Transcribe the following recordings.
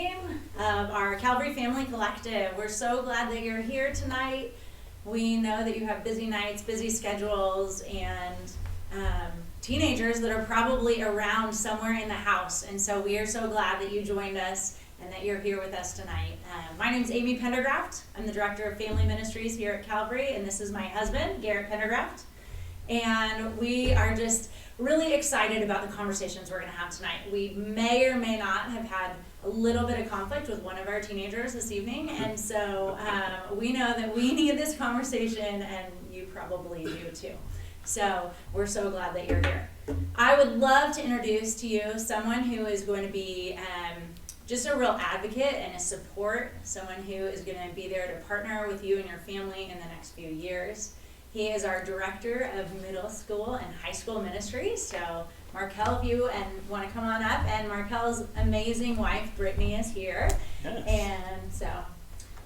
team of our Calvary Family Collective. We're so glad that you're here tonight. We know that you have busy nights, busy schedules, and teenagers that are probably around somewhere in the house. And so we are so glad that you joined us and that you're here with us tonight. My name's Amy Pendergraft. I'm the Director of Family Ministries here at Calvary, and this is my husband, Garrett Pendergraft. And we are just really excited about the conversations we're going to have tonight. We may or may not have had a little bit of conflict with one of our teenagers this evening, and so we know that we need this conversation, and you probably do too. So we're so glad that you're here. I would love to introduce to you someone who is going to be just a real advocate and a support, someone who is going to be there to partner with you and your family in the next few years. He is our Director of Middle School and High School Ministries. So Markel, if you want to come on up, and Markel's amazing wife, Brittany, is here. Yes. And so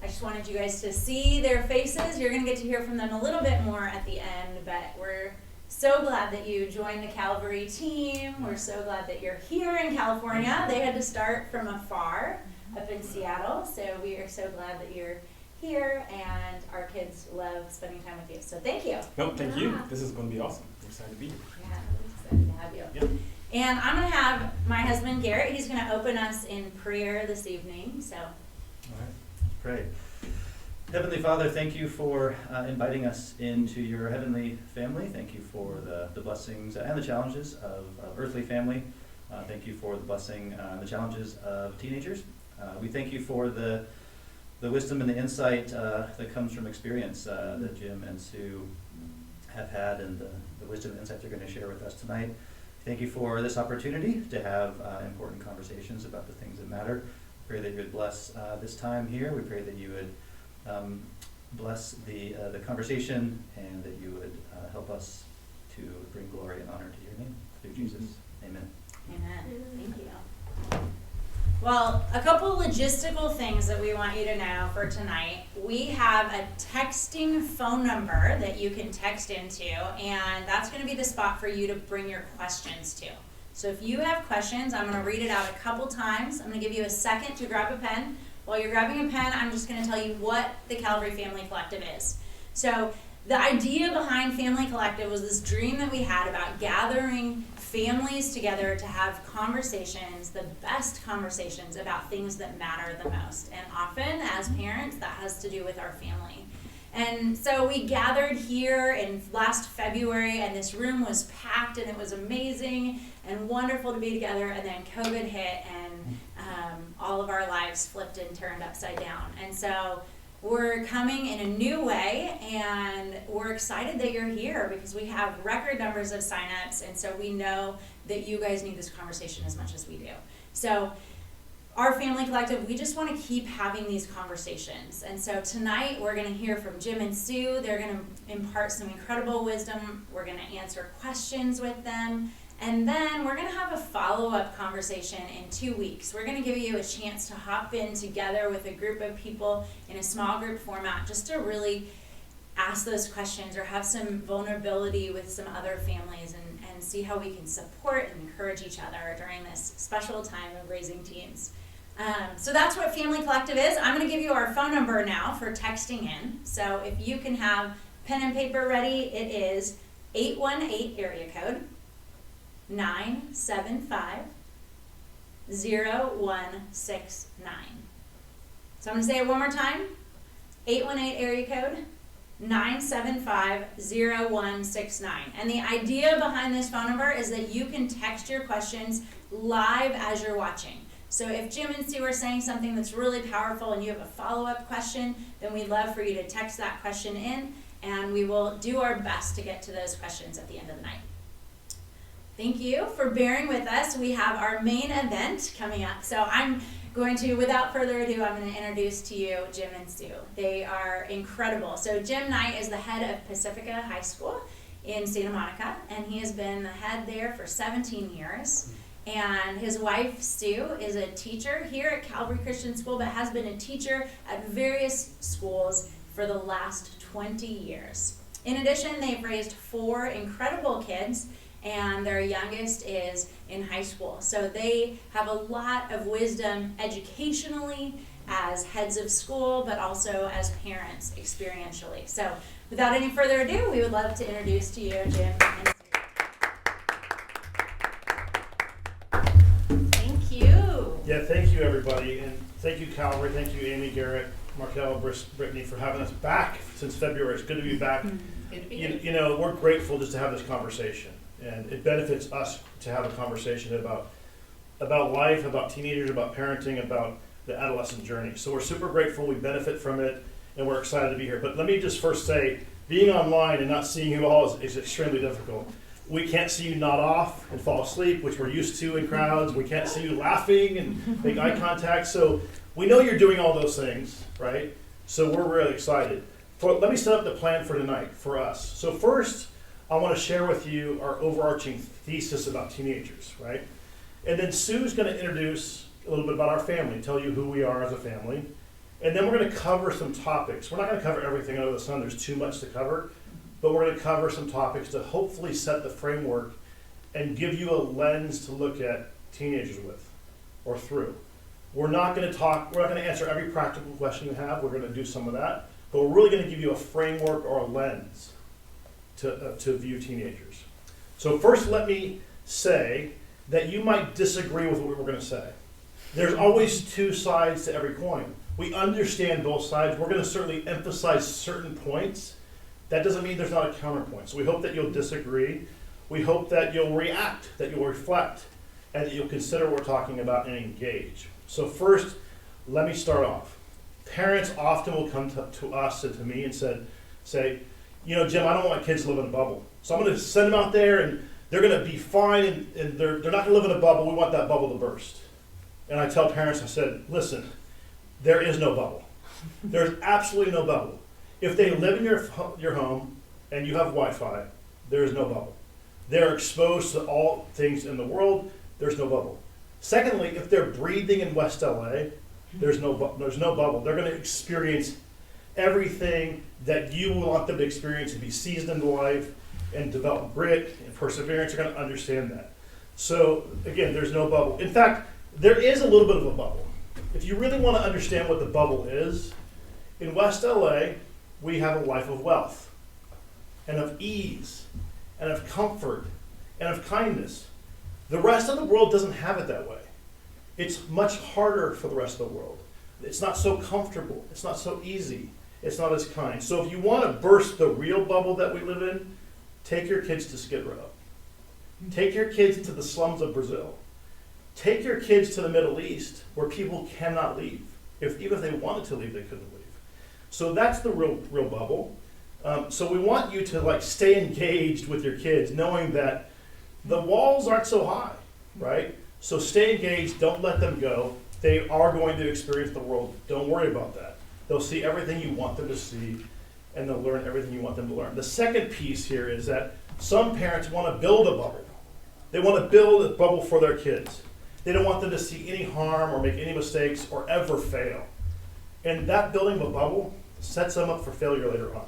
I just wanted you guys to see their faces. You're going to get to hear from them a little bit more at the end, but we're so glad that you joined the Calvary team. We're so glad that you're here in California. They had to start from afar up in Seattle, so we are so glad that you're here, and our kids love spending time with you. So thank you. No, thank you. This is going to be awesome. We're excited to be here. Yeah, we're excited to have you. Yep. And I'm going to have my husband, Garrett, he's going to open us in prayer this evening. So, All right, let's pray. Heavenly Father, thank you for inviting us into your heavenly family. Thank you for the blessings and the challenges of earthly family. Thank you for the blessing and the challenges of teenagers. We thank you for the wisdom and the insight that comes from experience that Jim and Sue have had, and the wisdom and insight they're going to share with us tonight. Thank you for this opportunity to have important conversations about the things that matter. We pray that you would bless this time here. We pray that you would bless the conversation, and that you would help us to bring glory and honor to your name. Through Jesus. Amen. amen. Thank you. Well, a couple logistical things that we want you to know for tonight. We have a texting phone number that you can text into, and that's going to be the spot for you to bring your questions to. So if you have questions, I'm going to read it out a couple times. I'm going to give you a second to grab a pen. While you're grabbing a pen, I'm just going to tell you what the Calvary Family Collective is. So the idea behind Family Collective was this dream that we had about gathering families together to have conversations, the best conversations about things that matter the most. And often, as parents, that has to do with our family. And so we gathered here in last February, and this room was packed, and it was amazing and wonderful to be together. And then COVID hit, and all of our lives flipped and turned upside down. And so we're coming in a new way, and we're excited that you're here because we have record numbers of signups, and so we know that you guys need this conversation as much as we do. So our Family Collective, we just want to keep having these conversations. And so tonight we're going to hear from Jim and Sue. They're going to impart some incredible wisdom. We're going to answer questions with them. And then we're going to have a follow-up conversation in 2 weeks. We're going to give you a chance to hop in together with a group of people in a small group format just to really ask those questions or have some vulnerability with some other families and see how we can support and encourage each other during this special time of raising teens. So that's what Family Collective is. I'm going to give you our phone number now for texting in. So if you can have pen and paper ready, it is 818 area code 975-0169. So I'm going to say it one more time. 818 area code 975-0169. And the idea behind this phone number is that you can text your questions live as you're watching. So if Jim and Sue are saying something that's really powerful and you have a follow-up question, then we'd love for you to text that question in, and we will do our best to get to those questions at the end of the night. Thank you for bearing with us. We have our main event coming up. So I'm going to, without further ado, I'm going to introduce to you Jim and Sue. They are incredible. So Jim Knight is the head of Pacifica High School in Santa Monica, and he has been the head there for 17 years. And his wife, Sue, is a teacher here at Calvary Christian School, but has been a teacher at various schools for the last 20 years. In addition, they've raised 4 incredible kids, and their youngest is in high school. So they have a lot of wisdom educationally as heads of school, but also as parents experientially. So without any further ado, we would love to introduce to you Jim and Sue. Thank you. Yeah, thank you, everybody, and thank you, Calvary, thank you, Amy, Garrett, Markel, Brittany, for having us back since February. It's good to be back. Good to be here. You know, we're grateful just to have this conversation, and it benefits us to have a conversation about life, about teenagers, about parenting, about the adolescent journey. So we're super grateful, we benefit from it, and we're excited to be here. But let me just first say, being online and not seeing you all is extremely difficult. We can't see you nod off and fall asleep, which we're used to in crowds. We can't see you laughing and make eye contact. So we know you're doing all those things, right? So we're really excited. Let me set up the plan for tonight for us. So first, I want to share with you our overarching thesis about teenagers, right? And then Sue's going to introduce a little bit about our family, tell you who we are as a family. And then we're going to cover some topics. We're not going to cover everything under the sun. There's too much to cover. But we're going to cover some topics to hopefully set the framework and give you a lens to look at teenagers with or through. We're not going to answer every practical question you have. We're going to do some of that. But we're really going to give you a framework or a lens to view teenagers. So first, let me say that you might disagree with what we're going to say. There's always two sides to every coin. We understand both sides. We're going to certainly emphasize certain points. That doesn't mean there's not a counterpoint. So we hope that you'll disagree. We hope that you'll react, that you'll reflect, and that you'll consider what we're talking about and engage. So first, let me start off. Parents often will come to us and to me and say, you know, Jim, I don't want my kids to live in a bubble. So I'm going to send them out there and they're going to be fine and they're not going to live in a bubble. We want that bubble to burst. And I tell parents, I said, listen, there is no bubble. There's absolutely no bubble. If they live in your home and you have Wi-Fi, there is no bubble. They're exposed to all things in the world, there's no bubble. Secondly, if they're breathing in West LA, there's no bubble. They're going to experience everything that you want them to experience and be seasoned in life and develop grit and perseverance. They're going to understand that. So again, there's no bubble. In fact, there is a little bit of a bubble. If you really want to understand what the bubble is, in West LA, we have a life of wealth and of ease and of comfort and of kindness. The rest of the world doesn't have it that way. It's much harder for the rest of the world. It's not so comfortable. It's not so easy. It's not as kind. So if you want to burst the real bubble that we live in, take your kids to Skid Row. Take your kids to the slums of Brazil. Take your kids to the Middle East where people cannot leave. Even if they wanted to leave, they couldn't leave. So that's the real bubble. So we want you to stay engaged with your kids, knowing that the walls aren't so high, right? So stay engaged, don't let them go. They are going to experience the world. Don't worry about that. They'll see everything you want them to see, and they'll learn everything you want them to learn. The second piece here is that some parents want to build a bubble. They want to build a bubble for their kids. They don't want them to see any harm or make any mistakes or ever fail. And that building of a bubble sets them up for failure later on.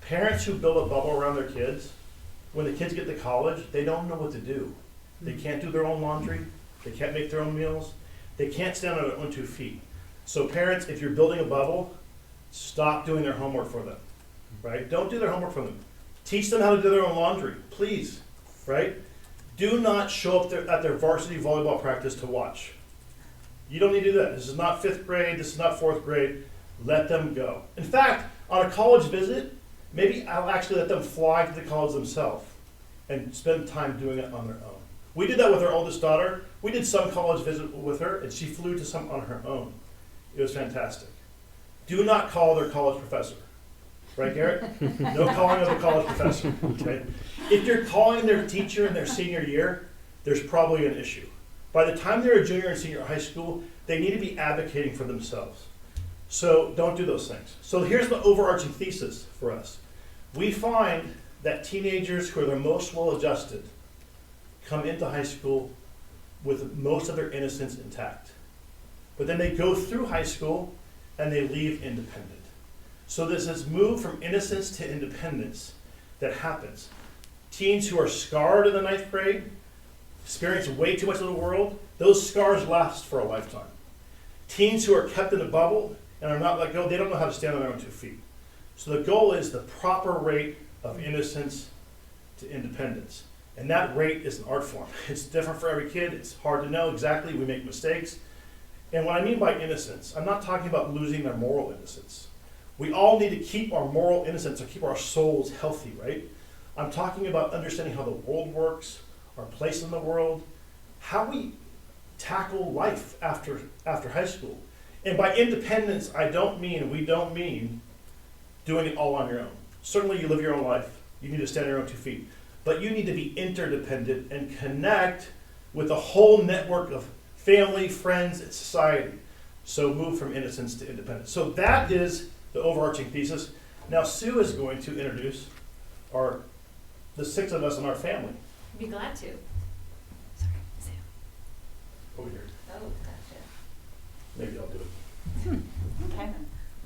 Parents who build a bubble around their kids, when the kids get to college, they don't know what to do. They can't do their own laundry. They can't make their own meals. They can't stand on their own 2 feet. So parents, if you're building a bubble, stop doing their homework for them, right? Don't do their homework for them. Teach them how to do their own laundry, please, right? Do not show up at their varsity volleyball practice to watch. You don't need to do that. This is not 5th grade. This is not 4th grade. Let them go. In fact, on a college visit, maybe I'll actually let them fly to the college themselves and spend time doing it on their own. We did that with our oldest daughter. We did some college visit with her, and she flew to some on her own. It was fantastic. Do not call their college professor. Right, Garrett? No calling of the college professor. Okay? If you're calling their teacher in their senior year, there's probably an issue. By the time they're a junior and senior high school, they need to be advocating for themselves. So don't do those things. So here's the overarching thesis for us. We find that teenagers who are the most well-adjusted come into high school with most of their innocence intact. But then they go through high school and they leave independent. So there's this move from innocence to independence that happens. Teens who are scarred in the 9th grade, experience way too much of the world, those scars last for a lifetime. Teens who are kept in a bubble and are not let go, they don't know how to stand on their own 2 feet. So the goal is the proper rate of innocence to independence. And that rate is an art form. It's different for every kid. It's hard to know exactly. We make mistakes. And what I mean by innocence, I'm not talking about losing their moral innocence. We all need to keep our moral innocence or keep our souls healthy, right? I'm talking about understanding how the world works, our place in the world, how we tackle life after high school. And by independence, we don't mean doing it all on your own. Certainly you live your own life. You need to stand on your own 2 feet. But you need to be interdependent and connect with a whole network of family, friends, and society. So move from innocence to independence. So that is the overarching thesis. Now Sue is going to introduce the 6 of us in our family. Be glad to. Over here. Oh, gotcha. Maybe I'll do it. Okay.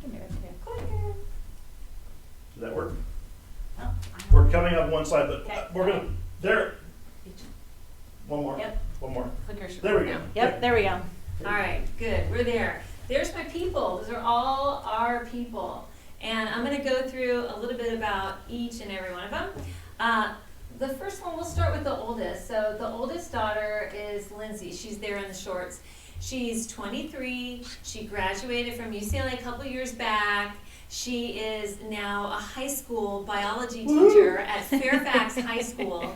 Can do it too. Does that work? Oh, We're coming up one side, but Okay. we're gonna, there. One more. Yep. One more. Clicker should There we work go. now. Yep, there we go. All right, good. We're there. There's my people. Those are all our people. And I'm going to go through a little bit about each and every one of them. The first one, we'll start with the oldest. So the oldest daughter is Lindsay. She's there in the shorts. She's 23. She graduated from UCLA a couple years back. She is now a high school biology teacher at Fairfax High School.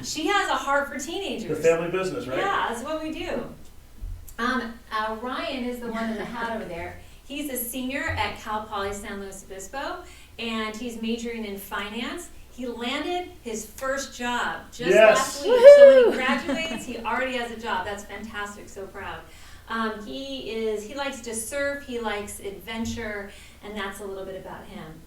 She has a heart for The teenagers. family business, right? Yeah, that's what we do. Ryan is the one in the hat over there. He's a senior at Cal Poly San Luis Obispo, and he's majoring in finance. He landed his first job just last week. So when he graduates, he already has a job. That's fantastic. So proud. He likes to surf. He likes adventure, and that's a little bit about him.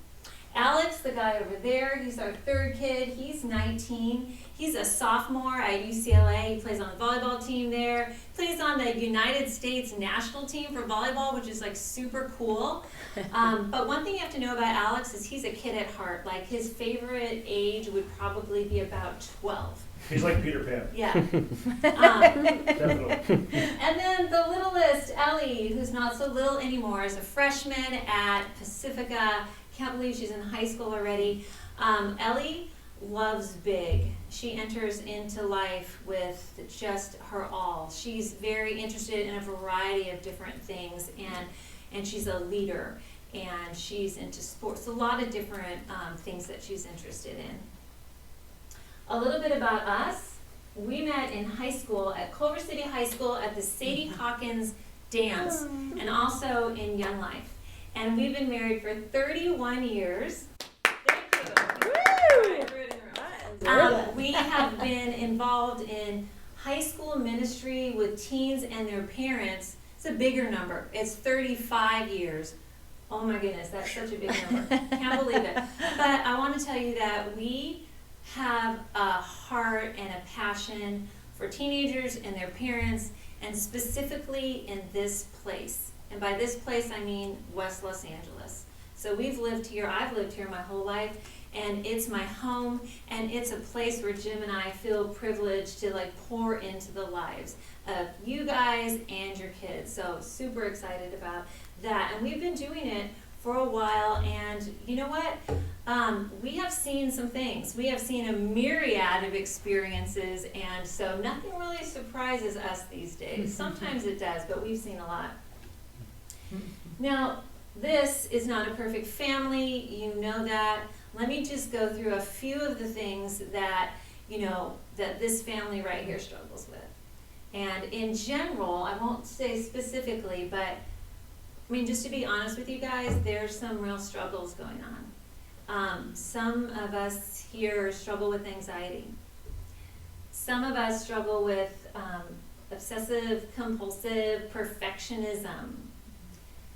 Alex, the guy over there, he's our third kid. He's 19. He's a sophomore at UCLA. He plays on the volleyball team there. Plays on the United States national team for volleyball, which is like super cool. But one thing you have to know about Alex is he's a kid at heart. Like his favorite age would probably be about 12. He's like Peter Pan. Yeah. Definitely. And then the littlest, Ellie, who's not so little anymore, is a freshman at Pacifica. Can't believe she's in high school already. Ellie loves big. She enters into life with just her all. She's very interested in a variety of different things, and she's a leader, and she's into sports. A lot of different things that she's interested in. A little bit about us. We met in high school at Culver City High School at the Sadie Hawkins dance, and also in Young Life. And we've been married for 31 years. Thank you. We have been involved in high school ministry with teens and their parents. It's a bigger number. It's 35 years. Oh my goodness, that's such a big number. Can't believe it. But I want to tell you that we have a heart and a passion for teenagers and their parents, and specifically in this place. And by this place, I mean West Los Angeles. So we've lived here, I've lived here my whole life, and it's my home, and it's a place where Jim and I feel privileged to like pour into the lives of you guys and your kids. So super excited about that. And we've been doing it for a while, and you know what? We have seen some things. We have seen a myriad of experiences, and so nothing really surprises us these days. Sometimes it does, but we've seen a lot. Now, this is not a perfect family, you know that. Let me just go through a few of the things that, that this family right here struggles with. And in general, I won't say specifically, but just to be honest with you guys, there's some real struggles going on. Some of us here struggle with anxiety. Some of us struggle with obsessive compulsive perfectionism.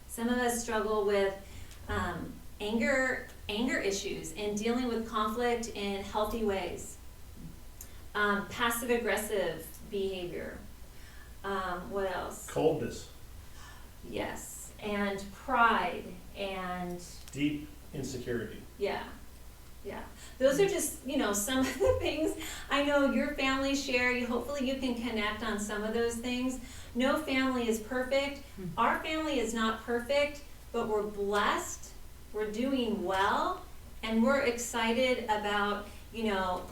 Some of us struggle with anger issues and dealing with conflict in healthy ways. Passive aggressive behavior. What else? Coldness. Yes, and pride and Deep insecurity. yeah. Yeah, those are just, some of the things I know your family share. Hopefully you can connect on some of those things. No family is perfect. Our family is not perfect, but we're blessed, we're doing well, and we're excited about,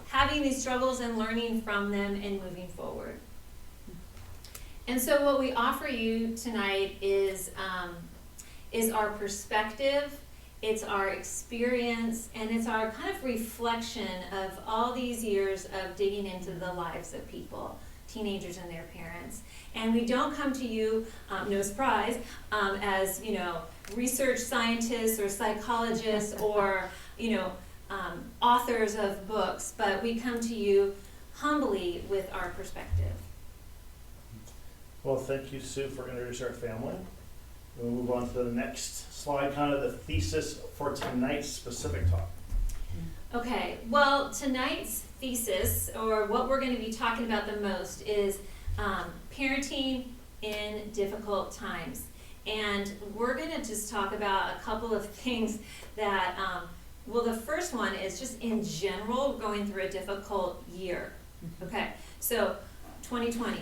having these struggles and learning from them and moving forward. And so what we offer you tonight is our perspective, it's our experience, and it's our kind of reflection of all these years of digging into the lives of people, teenagers and their parents. And we don't come to you, no surprise, as, research scientists or psychologists or, authors of books, but we come to you humbly with our perspective. Well, thank you, Sue, for introducing our family. We'll move on to the next slide, kind of the thesis for tonight's specific talk. Okay, well, tonight's thesis, or what we're going to be talking about the most, is parenting in difficult times. And we're going to just talk about a couple of things that, the first one is just in general going through a difficult year. Okay, so 2020.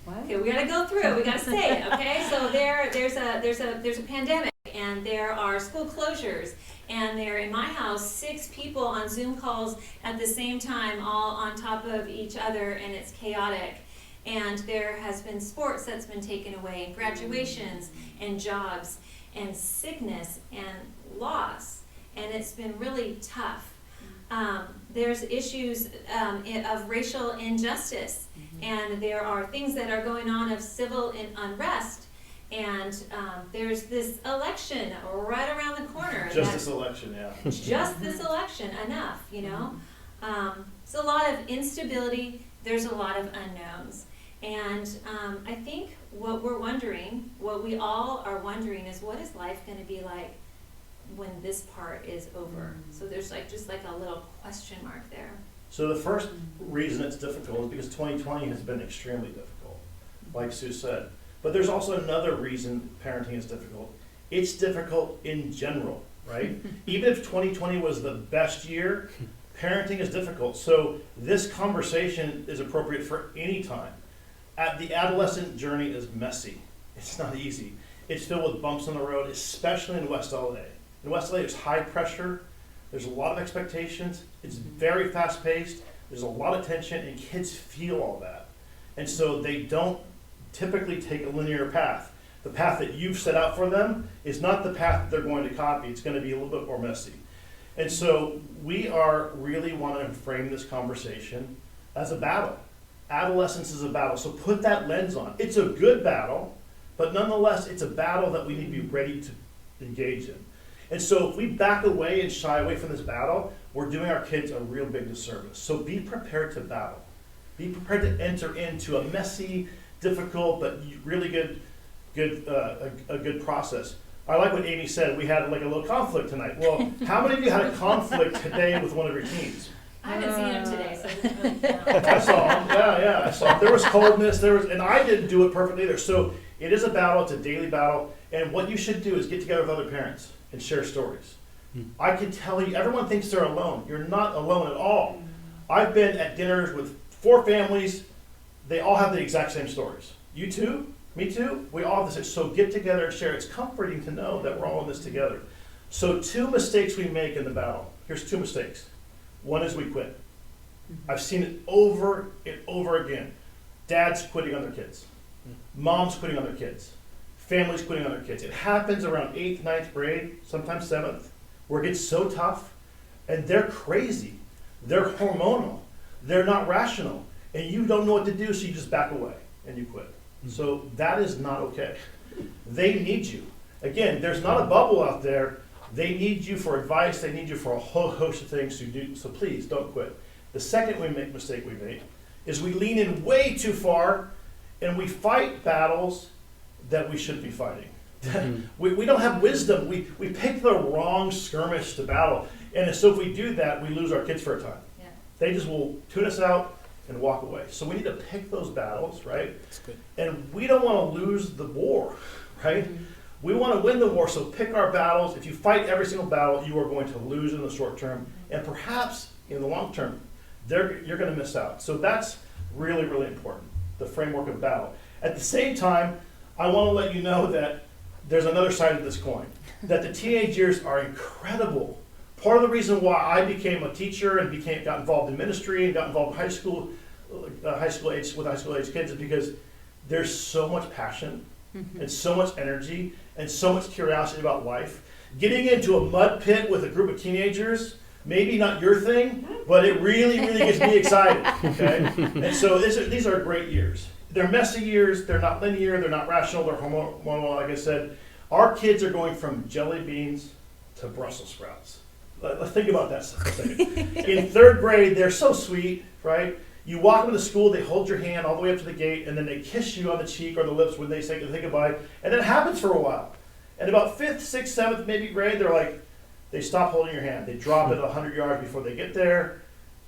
What? Okay, we gotta go through. We gotta say it. Okay, so there's a pandemic, and there are school closures, and there in my house 6 people on Zoom calls at the same time, all on top of each other, and it's chaotic. And there has been sports that's been taken away, and graduations, and jobs, and sickness, and loss, and it's been really tough. There's issues of racial injustice, and there are things that are going on of civil unrest, and there's this election right around the corner. Just this election, yeah. Just this election, enough, It's a lot of instability, there's a lot of unknowns. And I think what we all are wondering is, what is life going to be like when this part is over? So there's just like a little question mark there. So the first reason it's difficult is because 2020 has been extremely difficult, like Sue said. But there's also another reason parenting is difficult. It's difficult in general, right? Even if 2020 was the best year, parenting is difficult. So this conversation is appropriate for any time. The adolescent journey is messy. It's not easy. It's filled with bumps on the road, especially in West LA. In West LA, it's high pressure. There's a lot of expectations. It's very fast paced. There's a lot of tension, and kids feel all that. And so they don't typically take a linear path. The path that you've set out for them is not the path that they're going to copy. It's going to be a little bit more messy. And so we are really wanting to frame this conversation as a battle. Adolescence is a battle, so put that lens on. It's a good battle, but nonetheless, it's a battle that we need to be ready to engage in. And so if we back away and shy away from this battle, we're doing our kids a real big disservice. So be prepared to battle. Be prepared to enter into a messy, difficult, but really good process. I like what Amy said. We had like a little conflict tonight. Well, how many of you had a conflict today with one of your teens? I haven't seen him today, so it doesn't really count. I saw him. Yeah, I saw him. There was coldness. And I didn't do it perfectly either. So it is a battle. It's a daily battle. And what you should do is get together with other parents and share stories. I can tell you, everyone thinks they're alone. You're not alone at all. I've been at dinners with 4 families. They all have the exact same stories. You too? Me too? We all have this. So get together and share. It's comforting to know that we're all in this together. So 2 mistakes we make in the battle. Here's 2 mistakes. One is we quit. I've seen it over and over again. Dads quitting on their kids. Moms quitting on their kids. Families quitting on their kids. It happens around 8th, 9th grade, sometimes 7th, where it gets so tough, and they're crazy. They're hormonal. They're not rational. And you don't know what to do, so you just back away and you quit. So that is not okay. They need you. Again, there's not a bubble out there. They need you for advice. They need you for a whole host of things to do. So please don't quit. The second mistake we make is we lean in way too far and we fight battles that we shouldn't be fighting. We don't have wisdom. We pick the wrong skirmish to battle. And so if we do that, we lose our kids for a time. Yeah. They just will tune us out and walk away. So we need to pick those battles, right? That's good. And we don't want to lose the war, right? We want to win the war, so pick our battles. If you fight every single battle, you are going to lose in the short term, and perhaps in the long term, you're going to miss out. So that's really, really important, the framework of battle. At the same time, I want to let you know that there's another side of this coin, that the teenage years are incredible. Part of the reason why I became a teacher and got involved in ministry and got involved in high school age kids is because there's so much passion and so much energy and so much curiosity about life. Getting into a mud pit with a group of teenagers, maybe not your thing, but it really, really gets me excited, okay? And so these are great years. They're messy years, they're not linear, they're not rational, they're hormonal, like I said. Our kids are going from jelly beans to Brussels sprouts. Let's think about that for a second. In third grade, they're so sweet, right? You walk them to school, they hold your hand all the way up to the gate, and then they kiss you on the cheek or the lips when they say goodbye, and that happens for a while. And about 5th, 6th, 7th, maybe grade, they stop holding your hand. They drop it 100 yards before they get there,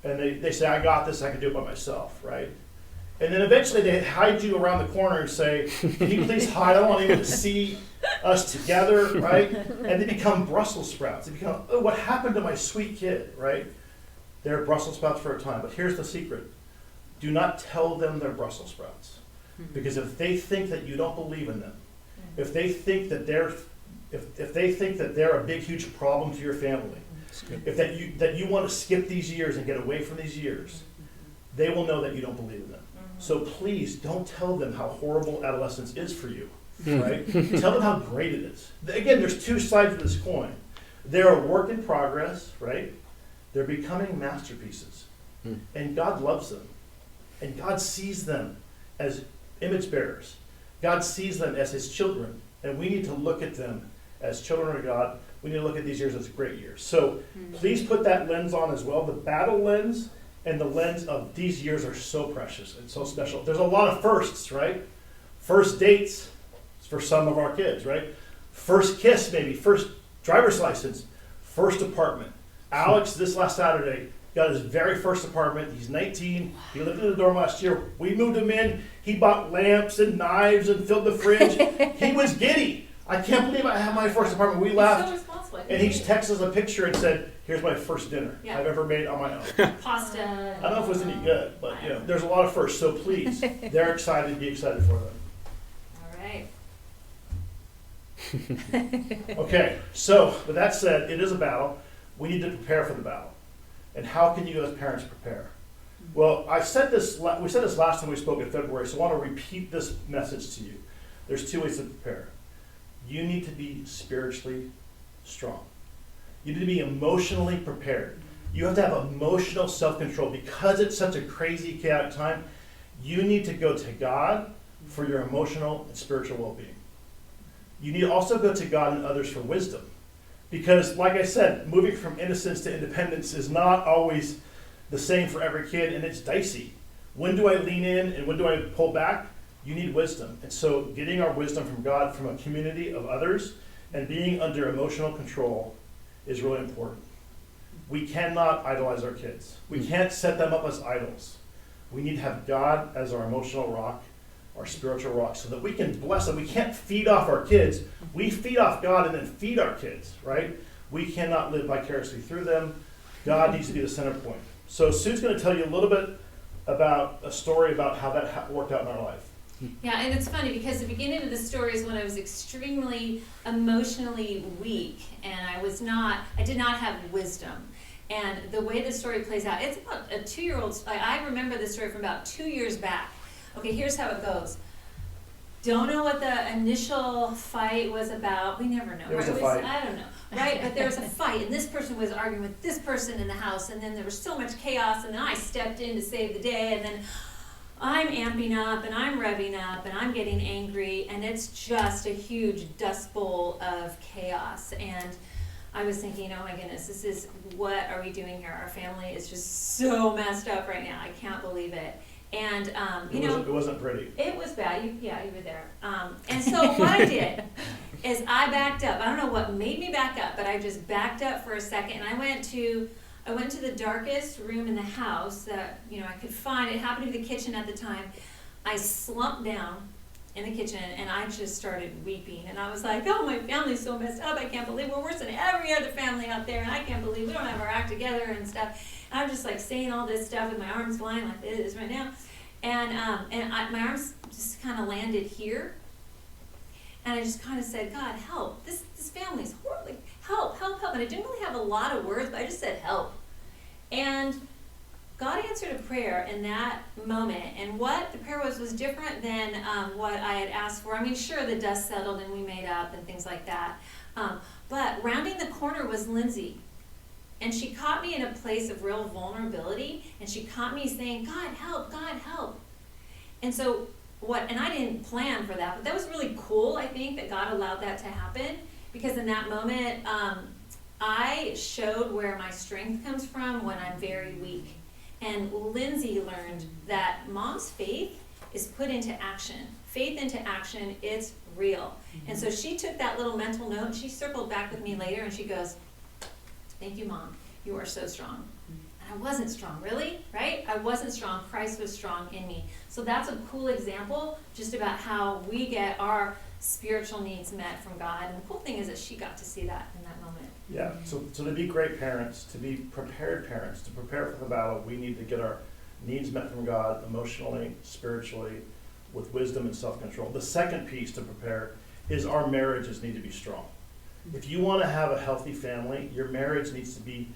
and they say, I got this, I can do it by myself, right? And then eventually they hide you around the corner and say, can you please hide? I don't want anyone to see us together, right? And they become Brussels sprouts. They become, oh, what happened to my sweet kid, right? They're Brussels sprouts for a time, but here's the secret. Do not tell them they're Brussels sprouts. Because if they think that you don't believe in them, if they think that they're a big, huge problem to your family, if that you want to skip these years and get away from these years, they will know that you don't believe in them. So please don't tell them how horrible adolescence is for you, right? Tell them how great it is. Again, there's two sides of this coin. They're a work in progress, right? They're becoming masterpieces. And God loves them. And God sees them as image bearers. God sees them as his children. And we need to look at them as children of God. We need to look at these years as great years. So please put that lens on as well, the battle lens and the lens of these years are so precious and so special. There's a lot of firsts, right? First dates for some of our kids, right? First kiss, maybe. First driver's license. First apartment. Alex, this last Saturday, got his very first apartment. He's 19. He lived in the dorm last year. We moved him in. He bought lamps and knives and filled the fridge. He was giddy. I can't believe I have my first apartment. We left. So responsible. And he texted us a picture and said, here's my first dinner I've ever made on my own. Pasta. I don't know if it was any good, but there's a lot of firsts. So please, they're excited. Be excited for them. All right. Okay, so with that said, it is a battle. We need to prepare for the battle. And how can you as parents prepare? Well, we said this last time we spoke in February, so I want to repeat this message to you. There's two ways to prepare. You need to be spiritually strong. You need to be emotionally prepared. You have to have emotional self-control. Because it's such a crazy, chaotic time, you need to go to God for your emotional and spiritual well-being. You need to also go to God and others for wisdom. Because, like I said, moving from innocence to independence is not always the same for every kid, and it's dicey. When do I lean in and when do I pull back? You need wisdom. And so getting our wisdom from God, from a community of others, and being under emotional control is really important. We cannot idolize our kids. We can't set them up as idols. We need to have God as our emotional rock, our spiritual rock, so that we can bless them. We can't feed off our kids. We feed off God and then feed our kids, right? We cannot live vicariously through them. God needs to be the center point. So Sue's going to tell you a little bit about a story about how that worked out in our life. Yeah, and it's funny because the beginning of the story is when I was extremely emotionally weak and I did not have wisdom. And the way the story plays out, it's about a 2-year-old, I remember this story from about 2 years back. Okay, here's how it goes. Don't know what the initial fight was about. We never know. There was a fight. I don't know, right? But there was a fight, and this person was arguing with this person in the house, and then there was so much chaos, and then I stepped in to save the day, and then I'm amping up, and I'm revving up, and I'm getting angry, and it's just a huge dust bowl of chaos. And I was thinking, oh my goodness, what are we doing here? Our family is just so messed up right now. I can't believe it. And, It wasn't pretty. it was bad. You were there. And so what I did is I backed up. I don't know what made me back up, but I just backed up for a second, and I went to the darkest room in the house that I could find. It happened to be the kitchen at the time. I slumped down in the kitchen, and I just started weeping. And I was like, oh, my family's so messed up. I can't believe we're worse than every other family out there, and I can't believe we don't have our act together and stuff. And I'm just like saying all this stuff with my arms flying like it is right now. And my arms just kind of landed here. And I just kind of said, God, help. This family's horrible. Like, help, help, help. And I didn't really have a lot of words, but I just said help. And God answered a prayer in that moment. And what the prayer was different than what I had asked for. I mean, sure, the dust settled and we made up and things like that. But rounding the corner was Lindsay. And she caught me in a place of real vulnerability. And she caught me saying, God, help, God, help. And so and I didn't plan for that, but that was really cool, I think, that God allowed that to happen. Because in that moment, I showed where my strength comes from when I'm very weak. And Lindsay learned that mom's faith is put into action. Faith into action, it's real. And so she took that little mental note, she circled back with me later, and she goes, thank you, Mom. You are so strong. And I wasn't strong, really, right? I wasn't strong. Christ was strong in me. So that's a cool example just about how we get our spiritual needs met from God. And the cool thing is that she got to see that in that moment. Yeah, so to be great parents, to be prepared parents, to prepare for the battle, we need to get our needs met from God emotionally, spiritually, with wisdom and self-control. The second piece to prepare is our marriages need to be strong. If you want to have a healthy family, your marriage needs to be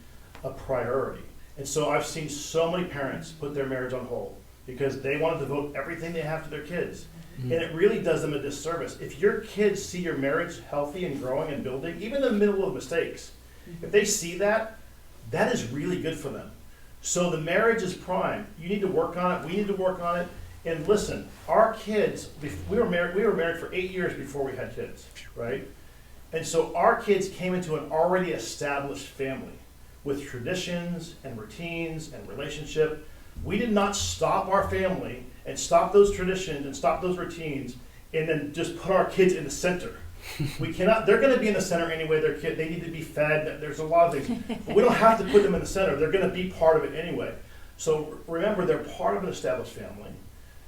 a priority. And so I've seen so many parents put their marriage on hold because they want to devote everything they have to their kids. And it really does them a disservice. If your kids see your marriage healthy and growing and building, even in the middle of mistakes, if they see that, that is really good for them. So the marriage is prime. You need to work on it. We need to work on it. And listen, our kids, we were married for 8 years before we had kids, right? And so our kids came into an already established family with traditions and routines and relationship. We did not stop our family and stop those traditions and stop those routines and then just put our kids in the center. We cannot, they're going to be in the center anyway. They need to be fed. There's a lot of things. But we don't have to put them in the center. They're going to be part of it anyway. So remember, they're part of an established family.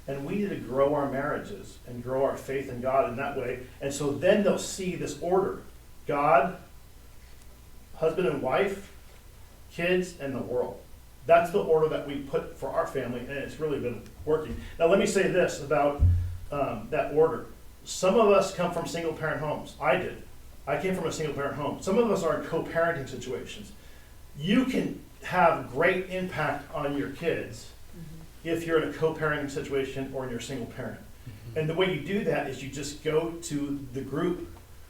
And we need to grow our marriages and grow our faith in God in that way. And so then they'll see this order. God, husband and wife, kids, and the world. That's the order that we put for our family, and it's really been working. Now let me say this about that order. Some of us come from single-parent homes. I did. I came from a single-parent home. Some of us are in co-parenting situations. You can have great impact on your kids if you're in a co-parenting situation or you're a single parent. And the way you do that is you just go to the group,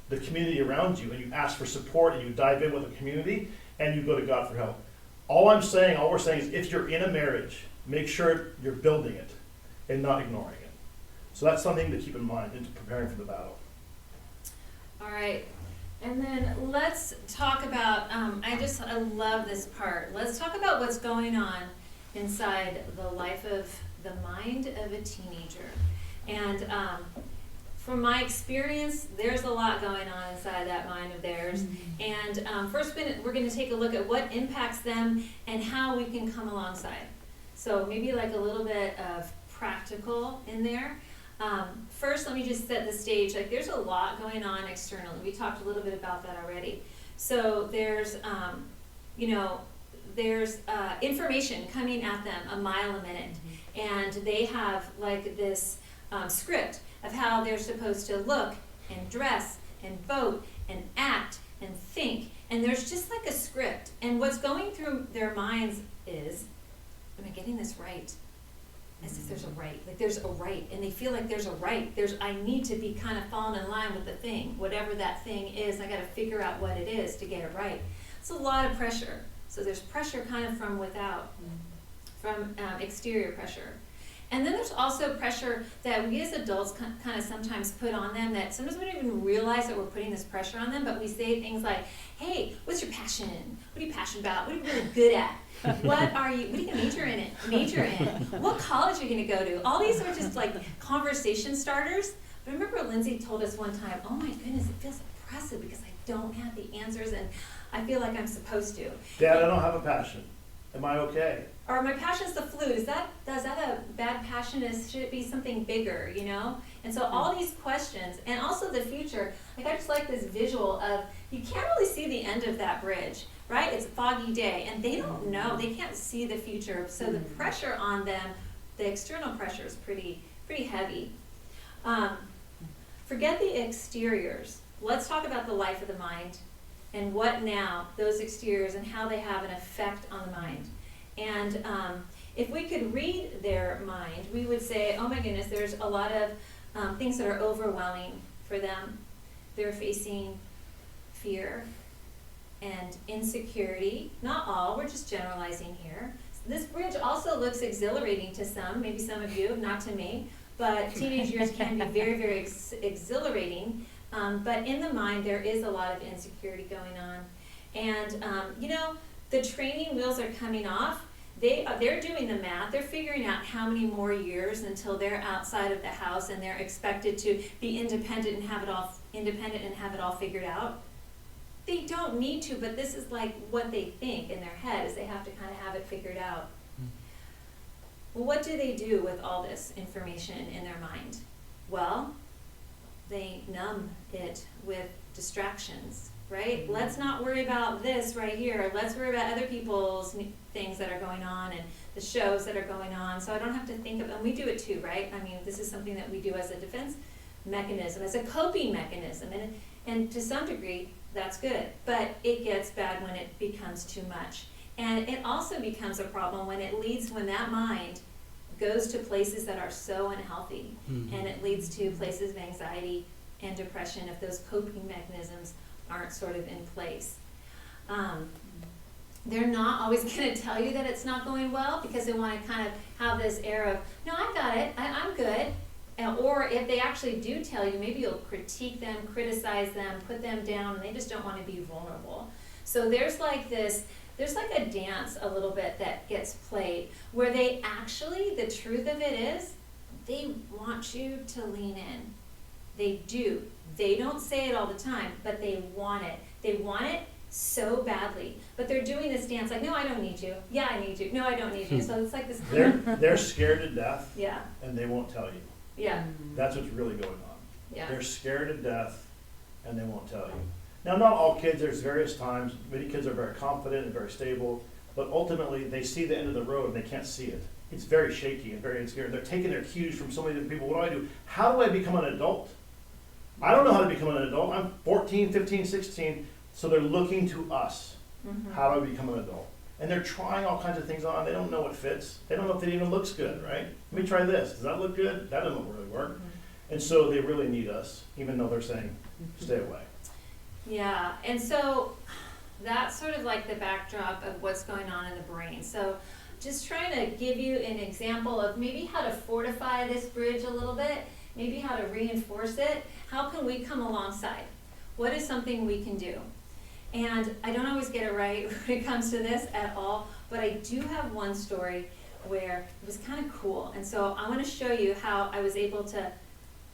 the community around you, and you ask for support, and you dive in with the community, and you go to God for help. All we're saying is if you're in a marriage, make sure you're building it and not ignoring it. So that's something to keep in mind in preparing for the battle. All right. And then let's talk about, I love this part. Let's talk about what's going on inside the life of the mind of a teenager. And from my experience, there's a lot going on inside that mind of theirs. And first we're going to take a look at what impacts them and how we can come alongside. So maybe like a little bit of practical in there. First, let me just set the stage. Like there's a lot going on externally. We talked a little bit about that already. So there's, there's information coming at them a mile a minute. And they have like this script of how they're supposed to look and dress and vote and act and think. And there's just like a script. And what's going through their minds is, am I getting this right? As if there's a right. Like there's a right. And they feel like there's a right. I need to be kind of falling in line with the thing. Whatever that thing is, I got to figure out what it is to get it right. It's a lot of pressure. So there's pressure kind of from without, from exterior pressure. And then there's also pressure that we as adults kind of sometimes put on them that sometimes we don't even realize that we're putting this pressure on them, but we say things like, hey, what's your passion? What are you passionate about? What are you really good at? What are you going to major in? What college are you going to go to? All these are just like conversation starters. But I remember Lindsay told us one time, oh my goodness, it feels oppressive because I don't have the answers and I feel like I'm supposed to. Dad, I don't have a passion. Am I okay? Or my passion's the flute, is that a bad passion, should it be something bigger, you know? And so all these questions, and also the future, like I just like this visual of, you can't really see the end of that bridge, right? It's a foggy day, and they don't know, they can't see the future, so the pressure on them, the external pressure is pretty heavy. Forget the exteriors, let's talk about the life of the mind, and what now, those exteriors, and how they have an effect on the mind. And if we could read their mind, we would say, oh my goodness, there's a lot of things that are overwhelming for them. They're facing fear and insecurity. Not all, we're just generalizing here. This bridge also looks exhilarating to some, maybe some of you, not to me, but teenage years can be very, very exhilarating. But in the mind, there is a lot of insecurity going on. And, you know, the training wheels are coming off. They're doing the math. They're figuring out how many more years until they're outside of the house and they're expected to be independent and have it all figured out. They don't need to, but this is like what they think in their head, is they have to kind of have it figured out. Well, what do they do with all this information in their mind? Well, they numb it with distractions, right? Let's not worry about this right here. Let's worry about other people's things that are going on and the shows that are going on. So I don't have to think of, and we do it too, right? I mean, this is something that we do as a defense mechanism, as a coping mechanism. And to some degree, that's good. But it gets bad when it becomes too much. And it also becomes a problem when that mind goes to places that are so unhealthy. And it leads to places of anxiety and depression if those coping mechanisms aren't sort of in place. They're not always going to tell you that it's not going well, because they want to kind of have this air of, no, I got it, I'm good. Or if they actually do tell you, maybe you'll critique them, criticize them, put them down, and they just don't want to be vulnerable. So there's like a dance a little bit that gets played where they actually, the truth of it is, they want you to lean in. They do. They don't say it all the time, but they want it. They want it so badly. But they're doing this dance like, no, I don't need you. Yeah, I need you. No, I don't need you. So it's like this. They're scared to death. Yeah. And they won't tell you. Yeah. That's what's really going on. Yeah. They're scared to death and they won't tell you. Now, not all kids, there's various times. Many kids are very confident and very stable, but ultimately they see the end of the road and they can't see it. It's very shaky and very insecure. They're taking their cues from so many different people. What do? How do I become an adult? I don't know how to become an adult. I'm 14, 15, 16, so they're looking to us. How do I become an adult? And they're trying all kinds of things on. They don't know what fits. They don't know if it even looks good, right? Let me try this. Does that look good? That doesn't really work. And so they really need us, even though they're saying, stay away. Yeah, and so that's sort of like the backdrop of what's going on in the brain. So just trying to give you an example of maybe how to fortify this bridge a little bit, maybe how to reinforce it. How can we come alongside? What is something we can do? And I don't always get it right when it comes to this at all, but I do have one story where it was kind of cool. And so I want to show you how I was able to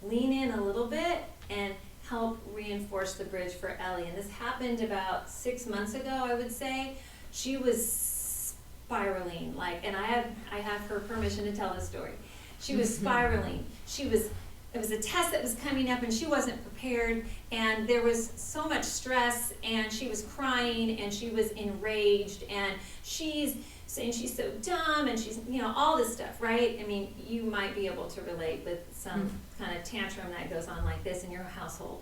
lean in a little bit and help reinforce the bridge for Ellie. And this happened about 6 months ago, I would say. She was spiraling, and I have her permission to tell the story. She was spiraling. It was a test that was coming up and she wasn't prepared, and there was so much stress, and she was crying and she was enraged, and she's saying she's so dumb, and she's, all this stuff, right? I mean, you might be able to relate with some kind of tantrum that goes on like this in your household.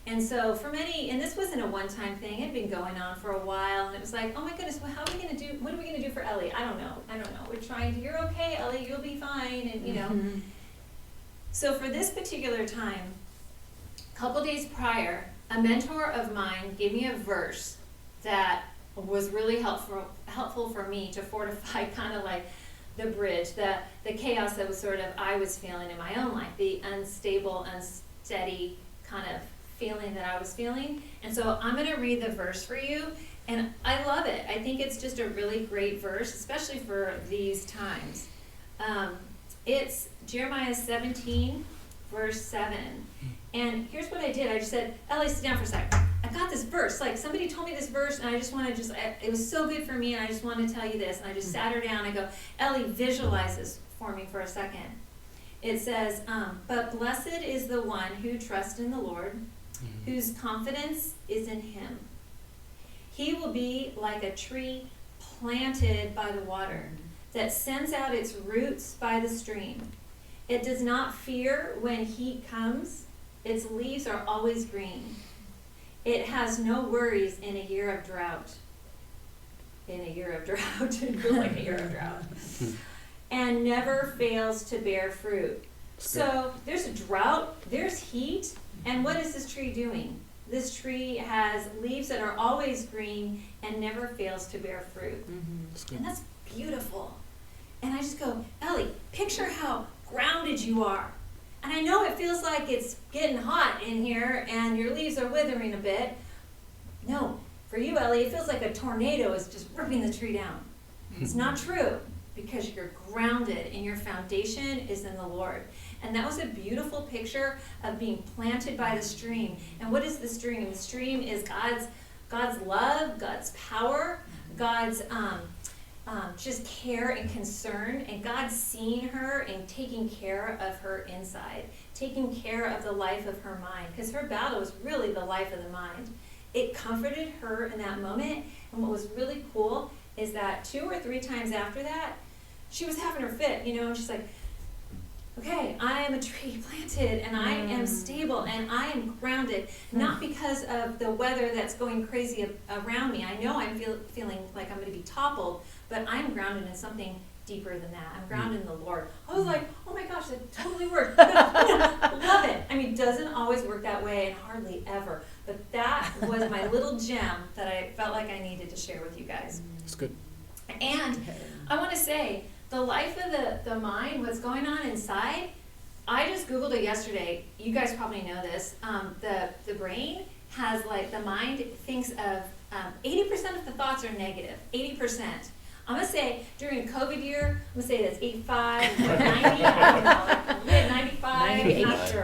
And so for many, and this wasn't a one-time thing, it had been going on for a while, and it was like, oh my goodness, what are we going to do for Ellie? I don't know. We're trying to, you're okay, Ellie, you'll be fine, and So for this particular time, a couple days prior, a mentor of mine gave me a verse that was really helpful for me to fortify kind of like the bridge, the chaos that was I was feeling in my own life, the unstable, unsteady kind of feeling that I was feeling. And so I'm going to read the verse for you, and I love it. I think it's just a really great verse, especially for these times. It's Jeremiah 17, verse 7. And here's what I did. I just said, Ellie, sit down for a sec. I got this verse. Like, somebody told me this verse, and I just want to it was so good for me, and I just want to tell you this. And I just sat her down. I go, Ellie, visualize this for me for a second. It says, but blessed is the one who trusts in the Lord, whose confidence is in him. He will be like a tree planted by the water that sends out its roots by the stream. It does not fear when heat comes. Its leaves are always green. It has no worries in a year of drought. In a year of drought. It feels like a year of drought. And never fails to bear fruit. So there's a drought, there's heat, and what is this tree doing? This tree has leaves that are always green and never fails to bear fruit. And that's beautiful. And I just go, Ellie, picture how grounded you are. And I know it feels like it's getting hot in here and your leaves are withering a bit. No, for you, Ellie, it feels like a tornado is just ripping the tree down. It's not true, because you're grounded and your foundation is in the Lord. And that was a beautiful picture of being planted by the stream. And what is the stream? The stream is God's love, God's power, God's just care and concern, and God seeing her and taking care of her inside, taking care of the life of her mind, because her battle was really the life of the mind. It comforted her in that moment, and what was really cool is that 2 or 3 times after that, she was having her fit, and she's like, okay, I am a tree planted, and I am stable, and I am grounded, not because of the weather that's going crazy around me. I know I'm feeling like I'm going to be toppled, but I'm grounded in something deeper than that. I'm grounded in the Lord. I was like, oh my gosh, that totally worked. Love it. I mean, it doesn't always work that way, and hardly ever, but that was my little gem that I felt like I needed to share with you guys. It's good. And I want to say, the life of the mind, what's going on inside, I just Googled it yesterday. You guys probably know this. The brain has, the mind thinks of 80% of the thoughts are negative. 80%. I'm going to say during a COVID year, I'm going to say that's 85, 90, I don't know, 95, 98. I'm not sure.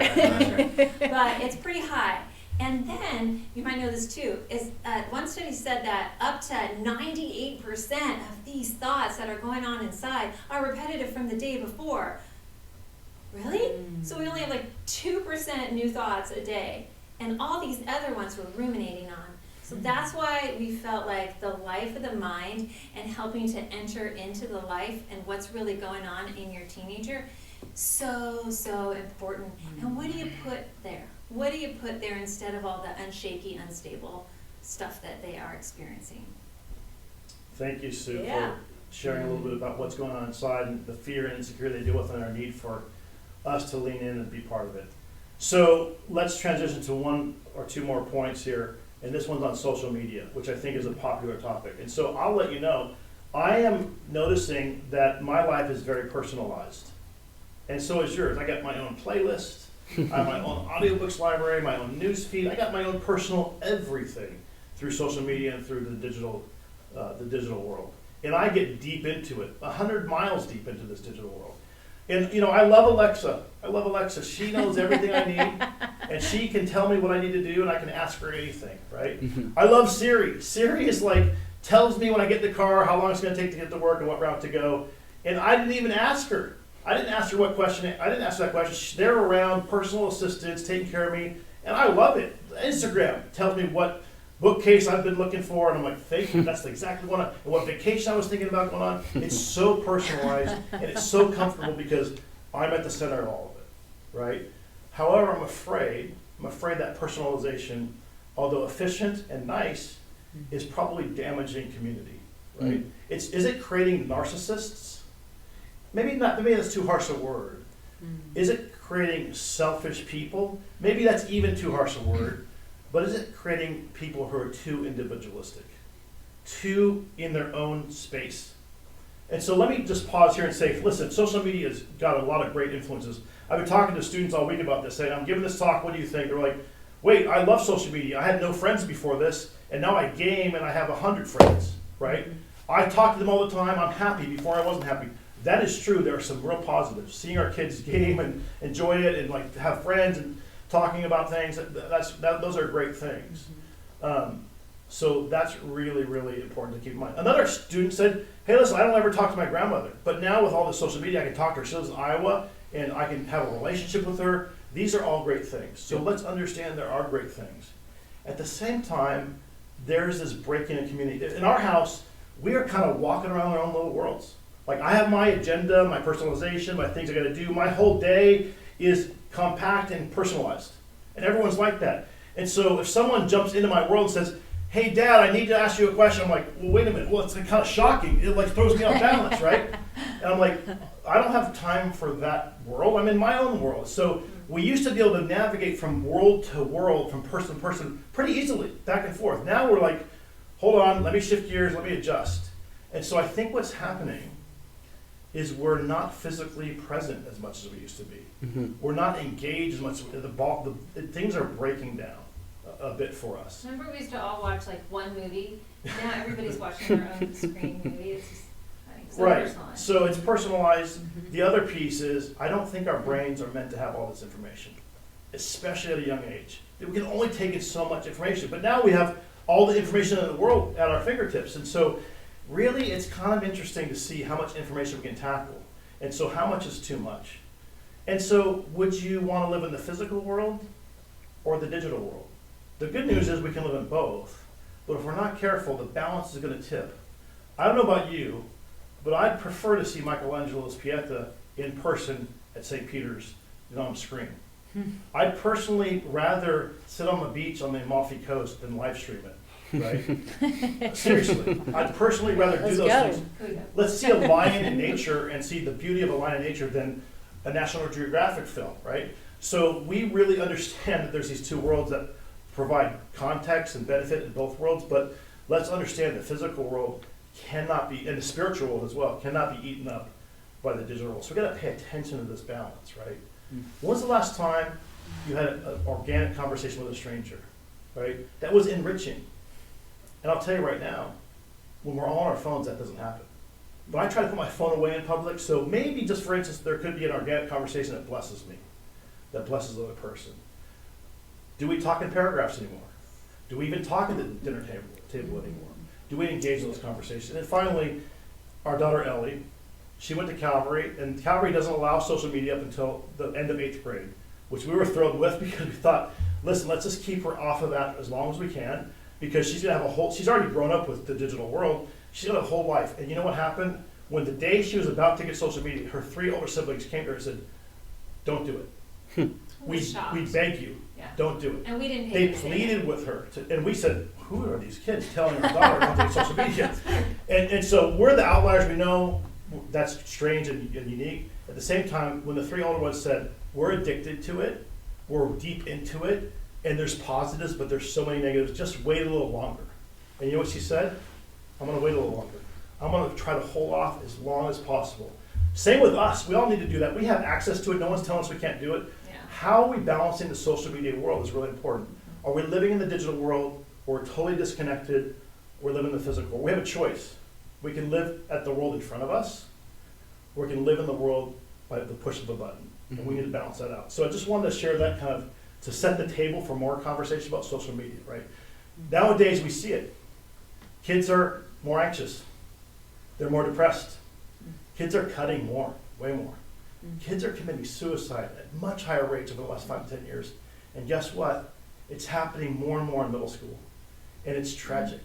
But it's pretty high. And then, you might know this too, is one study said that up to 98% of these thoughts that are going on inside are repetitive from the day before. Really? So we only have 2% new thoughts a day. And all these other ones we're ruminating on. So that's why we felt like the life of the mind and helping to enter into the life and what's really going on in your teenager, so important. And what do you put there? What do you put there instead of all the unshaky, unstable stuff that they are experiencing? Thank you, Sue, Yeah. for sharing a little bit about what's going on inside and the fear and insecurity they deal with and our need for us to lean in and be part of it. So let's transition to 1 or 2 more points here, and this one's on social media, which I think is a popular topic. And so I'll let you know, I am noticing that my life is very personalized, and so is yours. I got my own playlist. I have my own audiobooks library, my own news feed. I got my own personal everything through social media and through the digital world. And I get deep into it, 100 miles deep into this digital world. And I love Alexa. She knows everything I need, and she can tell me what I need to do, and I can ask her anything, right? I love Siri. Siri is tells me when I get in the car how long it's going to take to get to work and what route to go. And I didn't even ask her. I didn't ask her what question. I didn't ask that question. They're around, personal assistants, taking care of me, and I love it. Instagram tells me what bookcase I've been looking for, and I'm like, thank you, that's exactly what what vacation I was thinking about going on. It's so personalized, and it's so comfortable because I'm at the center of all of it, right? However, I'm afraid that personalization, although efficient and nice, is probably damaging community, right? Is it creating narcissists? Maybe not. Maybe that's too harsh a word. Is it creating selfish people? Maybe that's even too harsh a word. But is it creating people who are too individualistic, too in their own space? And so let me just pause here and say, listen, social media has got a lot of great influences. I've been talking to students all week about this, saying, I'm giving this talk, what do you think? They're like, wait, I love social media. I had no friends before this, and now I game and I have 100 friends, right? I talk to them all the time. I'm happy. Before I wasn't happy. That is true. There are some real positives. Seeing our kids game and enjoy it and like have friends and talking about things, those are great things. So that's really, really important to keep in mind. Another student said, hey, listen, I don't ever talk to my grandmother, but now with all the social media, I can talk to her. She lives in Iowa, and I can have a relationship with her. These are all great things. So let's understand there are great things. At the same time, there's this break-in in community. In our house, we are kind of walking around our own little worlds. Like, I have my agenda, my personalization, my things I gotta do. My whole day is compact and personalized. And everyone's like that. And so if someone jumps into my world and says, hey, Dad, I need to ask you a question. I'm like, well, wait a minute. Well, it's kind of shocking. It like throws me off balance, right? And I'm like, I don't have time for that world. I'm in my own world. So we used to be able to navigate from world to world, from person to person, pretty easily, back and forth. Now we're like, hold on, let me shift gears, let me adjust. And so I think what's happening is we're not physically present as much as we used to be. We're not engaged as much. Things are breaking down a bit for us. Remember we used to all watch like one movie? Now everybody's watching their own screen movie. It's just so Right. personalized. So it's personalized. The other piece is I don't think our brains are meant to have all this information, especially at a young age. We can only take in so much information. But now we have all the information in the world at our fingertips. And so really it's kind of interesting to see how much information we can tackle. And so how much is too much? And so would you want to live in the physical world or the digital world? The good news is we can live in both, but if we're not careful, the balance is going to tip. I don't know about you, but I'd prefer to see Michelangelo's Pieta in person at St. Peter's than on screen. I'd personally rather sit on the beach on the Amalfi Coast than live stream it, right? Seriously, I'd personally rather do those things. Here we go. Let's see a lion in nature and see the beauty of a lion in nature than a National Geographic film, right? So we really understand that there's these two worlds that provide context and benefit in both worlds, but let's understand the physical world cannot be, and the spiritual world as well, cannot be eaten up by the digital world. So we gotta pay attention to this balance, right? When was the last time you had an organic conversation with a stranger, right? That was enriching. And I'll tell you right now, when we're all on our phones, that doesn't happen. But I try to put my phone away in public, so maybe just for instance, there could be an organic conversation that blesses me, that blesses the other person. Do we talk in paragraphs anymore? Do we even talk at the dinner table anymore? Do we engage in those conversations? And finally, our daughter Ellie, she went to Calvary, and Calvary doesn't allow social media up until the end of 8th grade, which we were thrilled with because we thought, listen, let's just keep her off of that as long as we can, because she's gonna have she's already grown up with the digital world, she's got a whole life. And you know what happened? When the day she was about to get social media, her 3 older siblings came to her and said, don't do it. We beg you, Yeah. don't do it. And we didn't pay They to say pleaded with her, and we said, who are these kids telling our daughter not to take social media? And so we're the outliers, we know that's strange and unique. At the same time, when the 3 older ones said, we're addicted to it, we're deep into it, and there's positives, but there's so many negatives, just wait a little longer. And you know what she said? I'm gonna wait a little longer. I'm gonna try to hold off as long as possible. Same with us, we all need to do that. We have access to it, no one's telling us we can't do it. Yeah. How are we balancing the social media world is really important. Are we living in the digital world, or we're totally disconnected, or living in the physical world? We have a choice. We can live at the world in front of us, or we can live in the world by the push of a button. And we need to balance that out. So I just wanted to share that kind of, to set the table for more conversation about social media, right? Nowadays we see it. Kids are more anxious. They're more depressed. Kids are cutting more, way more. Kids are committing suicide at much higher rates over the last 5 to 10 years. And guess what? It's happening more and more in middle school. And it's tragic.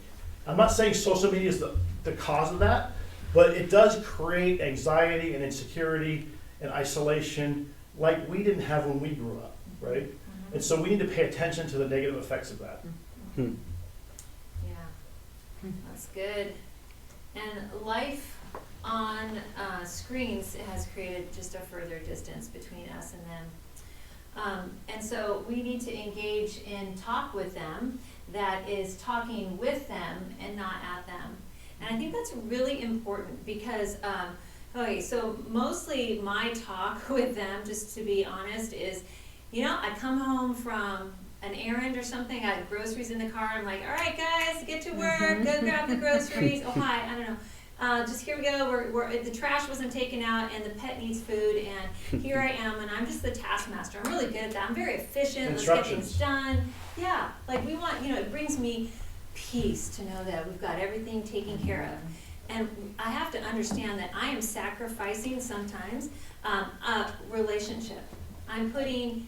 I'm not saying social media is the cause of that, but it does create anxiety and insecurity and isolation like we didn't have when we grew up, right? And so we need to pay attention to the negative effects of that. Yeah, that's good. And life on screens has created just a further distance between us and them. And so we need to engage in talk with them that is talking with them and not at them. And I think that's really important because, okay, so mostly my talk with them, just to be honest, is, you know, I come home from an errand or something, I have groceries in the car, I'm like, all right guys, get to work, go grab the groceries, oh hi, I don't know. just here we go, the trash wasn't taken out and the pet needs food and here I am and I'm just the taskmaster. I'm really good at that. I'm very efficient. Let's get things done. Yeah, like we want, it brings me peace to know that we've got everything taken care of. And I have to understand that I am sacrificing sometimes a relationship. I'm putting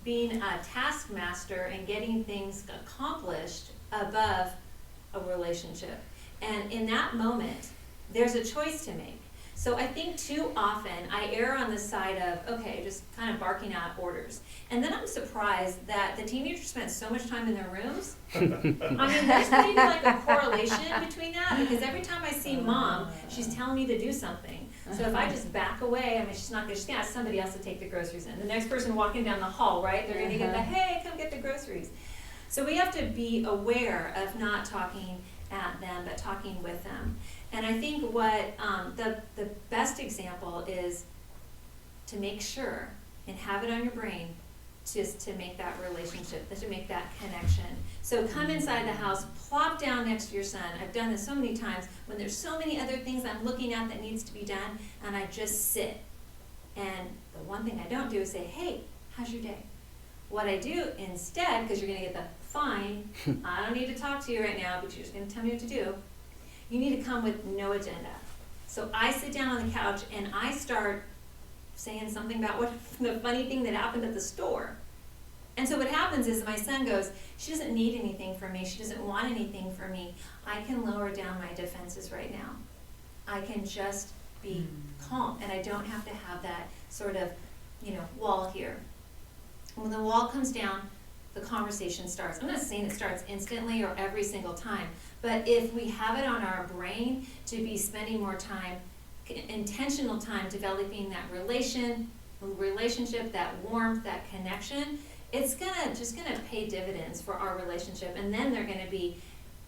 being a taskmaster and getting things accomplished above a relationship. And in that moment, there's a choice to make. So I think too often I err on the side of, okay, just kind of barking out orders. And then I'm surprised that the teenagers spend so much time in their rooms. I mean, there's maybe like a correlation between that, because every time I see mom, she's telling me to do something. So if I just back away, I mean, she's gonna ask somebody else to take the groceries in. The next person walking down the hall, right? They're gonna get the, hey, come get the groceries. So we have to be aware of not talking at them, but talking with them. And I think what the best example is to make sure and have it on your brain just to make that relationship, to make that connection. So come inside the house, plop down next to your son. I've done this so many times when there's so many other things I'm looking at that needs to be done, and I just sit. And the one thing I don't do is say, hey, how's your day? What I do instead, because you're gonna get the fine, I don't need to talk to you right now, but you're just gonna tell me what to do. You need to come with no agenda. So I sit down on the couch and I start saying something about what the funny thing that happened at the store. And so what happens is my son goes, she doesn't need anything from me. She doesn't want anything from me. I can lower down my defenses right now. I can just be calm, and I don't have to have that sort of, wall here. When the wall comes down, the conversation starts. I'm not saying it starts instantly or every single time, but if we have it on our brain to be spending more time, intentional time developing that relationship, that warmth, that connection, it's just gonna pay dividends for our relationship, and then they're gonna be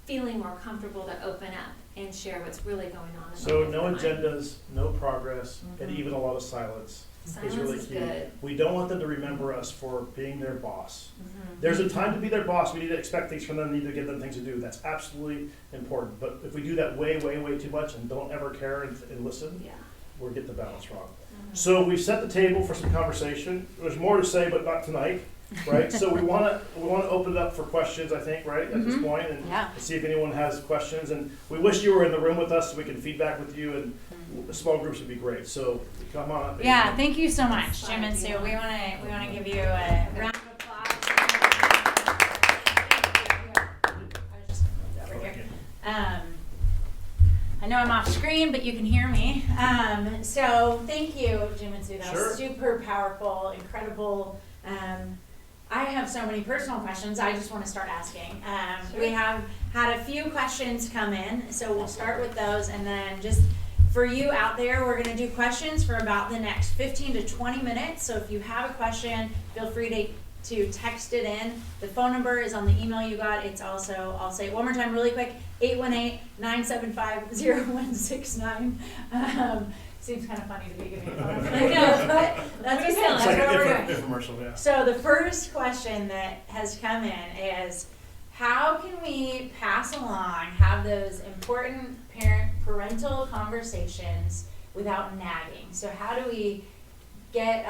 feeling more comfortable to open up and share what's really going on. So no agendas, no progress, and even a lot of silence. Silence is really is key. good. We don't want them to remember us for being their boss. Mm-hmm. There's a time to be their boss. We need to expect things from them, need to give them things to do. That's absolutely important. But if we do that way, way, way too much and don't ever care and listen, Yeah. we'll get the balance wrong. Mm-hmm. So we've set the table for some conversation. There's more to say, but not tonight, right? So we want to open it up for questions, I think, right, at this point, and see if anyone has questions. And we wish you were in the room with us so we can feedback with you, and small groups would be great. So come on up. Yeah, thank you so much, Jim and Sue. We wanna give you a round of applause. I was just gonna move over here. I know I'm off screen, but you can hear me. So thank you, Jim and Sue. That was super powerful, incredible. I have so many personal questions. I just want to start asking. We have had a few questions come in, so we'll start with those, and then just for you out there, we're going to do questions for about the next 15 to 20 minutes. So if you have a question, feel free to text it in. The phone number is on the email you got. It's also, I'll say it one more time really quick, 818-975-0169. Seems kind of funny to be giving a phone number. I know, but that's okay. That's like what we're a doing. infomercial, yeah. So the first question that has come in is, how can we pass along, have those important parental conversations without nagging? So how do we get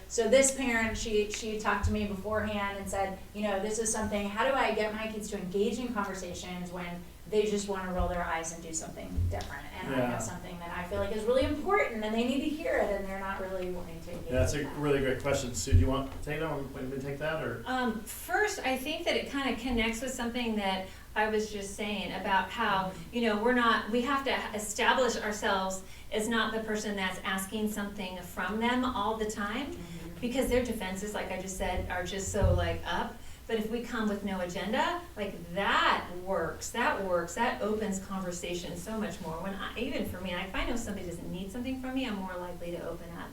so this parent, she talked to me beforehand and said, this is something, how do I get my kids to engage in conversations when they just want to roll their eyes and do something different? And I have something that I feel like is really important and they need to hear it and they're not really wanting to engage. Yeah, that's a really great question. Sue, do you want to take that one? Want me to take that, or? First, I think that it kind of connects with something that I was just saying about how, we have to establish ourselves as not the person that's asking something from them all the time, because their defenses, like I just said, are just so up. But if we come with no agenda, that works, that opens conversation so much more. Even for me, if I know somebody doesn't need something from me, I'm more likely to open up.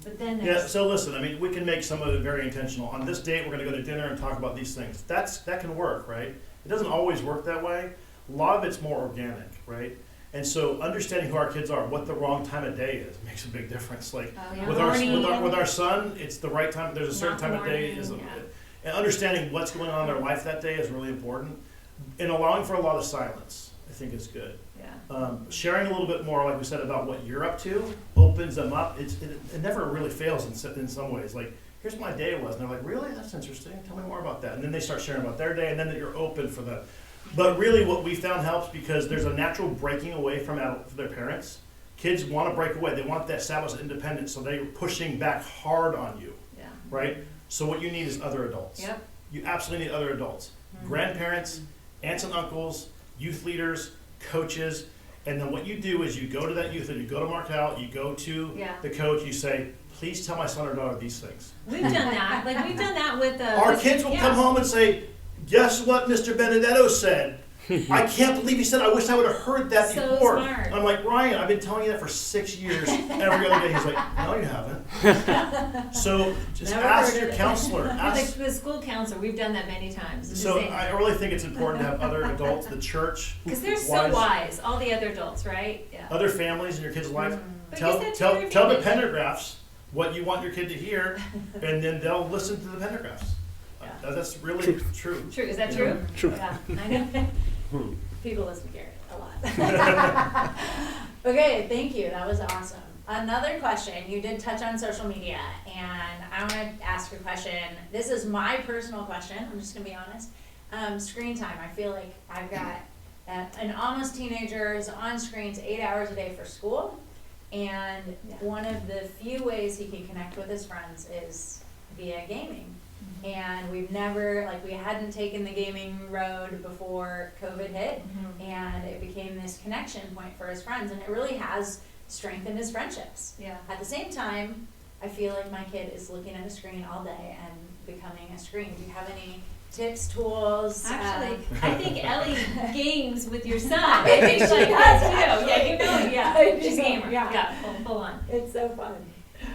But then so listen, we can make some of it very intentional. On this date, we're going to go to dinner and talk about these things. That can work, right? It doesn't always work that way. A lot of it's more organic, right? And so understanding who our kids are, what the wrong time of day is, makes a big difference. With our son, it's the right time. There's a certain time of day. And understanding what's going on in their life that day is really important. And allowing for a lot of silence. think is good. Yeah. Sharing a little bit more, like we said, about what you're up to opens them up. It never really fails in some ways. Like, here's my day was, and they're like, really? That's interesting. Tell me more about that. And then they start sharing about their day, and then you're open for that. But really, what we found helps because there's a natural breaking away from their parents. Kids want to break away. They want that establish independence, so they're pushing back hard on you, Yeah. right? So what you need is other adults. Yep. You absolutely need other adults. Grandparents, aunts and uncles, youth leaders, coaches, and then what you do is you go to that youth leader, you go to Markel, you go to Yeah. the coach, you say, please tell my son or daughter these things. We've done that. Like, we've done that with the. Our kids will come home and say, guess what Mr. Benedetto said? I can't believe he said, I wish I would have heard that So before. smart. I'm like, Ryan, I've been telling you that for 6 years, every other day. He's like, no, you haven't. So just Never ask heard your of it. counselor. Ask. The school counselor, we've done that many times. It's the So same. I really think it's important to have other adults, the church, Because they're so wise, all the other adults, right? Yeah. other families in your kid's life. But Tell, you said tell, to your tell the family. pendergraphs what you want your kid to hear, and then they'll listen to the pendergraphs. Yeah. That's really true. True, is that Yeah. true? True. Yeah, I know. People listen to Garrett a lot. Okay, thank you. That was awesome. Another question. You did touch on social media, and I want to ask a question. This is my personal question. I'm just going to be honest. Screen time. I feel like I've got an almost teenager is on screens 8 hours a day for school, and Yeah. one of the few ways he can connect with his friends is via gaming. And we've never, like, we hadn't taken the gaming road before COVID hit, and it became this connection point for his friends, and it really has strengthened his friendships. Yeah. At the same time, I feel like my kid is looking at a screen all day and becoming a screen. Do you have any tips, tools? Actually, I think Ellie games with your son. I I think think she she does, does too. Yeah, actually. you know, yeah. I She's do, a gamer. yeah. Yeah, full on. It's so fun.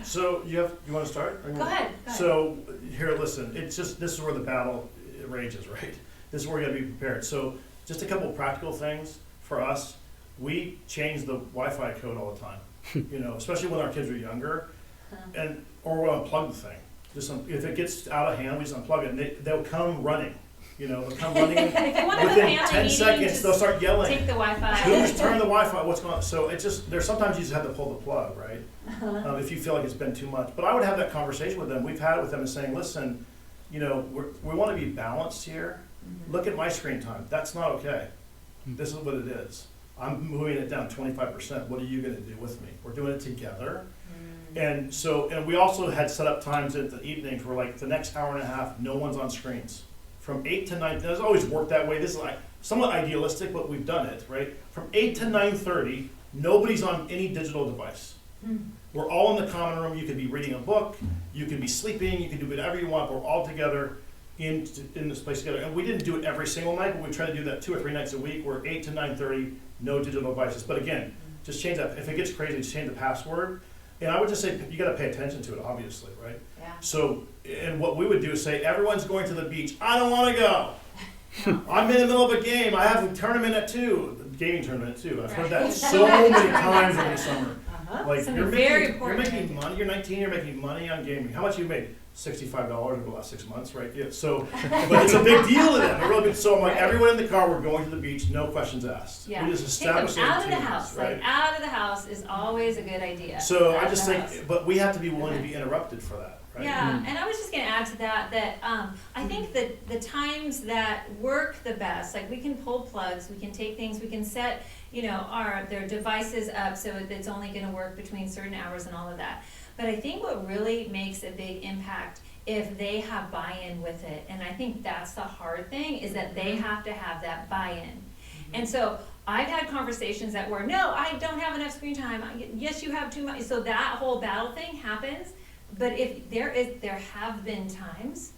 So you want to start? Go ahead. So here, listen. It's just this is where the battle rages, right? This is where you got to be prepared. So just a couple of practical things for us. We change the Wi-Fi code all the time. Especially when our kids are younger, or we'll unplug the thing. If it gets out of hand, we just unplug it, and they'll come running. They'll come running. If you want to put a Within family 10 meeting, seconds, just they'll start yelling. take the Wi-Fi. Who's turning the Wi-Fi? What's going on? So it's just, there's sometimes you just have to pull the plug, right? If you feel like it's been too much. But I would have that conversation with them. We've had it with them and saying, listen, we want to be balanced here. Look at my screen time. That's not okay. This is what it is. I'm moving it down 25%. What are you going to do with me? We're doing it together. And we also had set up times at the evenings where, like, the next hour and a half, no one's on screens. From 8 to 9, it doesn't always work that way. This is like somewhat idealistic, but we've done it, right? From 8 to 9:30, nobody's on any digital device. We're all in the common room. You could be reading a book, you could be sleeping, you can do whatever you want, but we're all together in this place together. And we didn't do it every single night, but we try to do that 2 or 3 nights a week. We're 8 to 9:30, no digital devices. But again, just change that. If it gets crazy, just change the password. And I would just say you got to pay attention to it, obviously, right? Yeah. So, and what we would do is say, everyone's going to the beach. I don't want to go. I'm in the middle of a game. I have a tournament at 2, gaming tournament at 2. I've heard that so many times over the summer. Like, Something you're very making important. money. You're 19. You're making money on gaming. How much you made? $65 over the last 6 months, right? Yeah. So, but it's a big deal to them. It really big. So I'm like, everyone in the car, we're going to the beach. No questions asked. Yeah. We just Take them establish out of the routines, house. right? Like, out of the house is always a good idea. So Out I of just the think, house. but we have to be willing to be interrupted for that, right? Yeah, and I was just gonna add to that I think that the times that work the best, like, we can pull plugs, we can take things, we can set, their devices up so that it's only gonna work between certain hours and all of that. But I think what really makes a big impact if they have buy-in with it, and I think that's the hard thing, is that they have to have that buy-in. And so I've had conversations that were, no, I don't have enough screen time. Yes, you have too much. So that whole battle thing happens. But if there have been times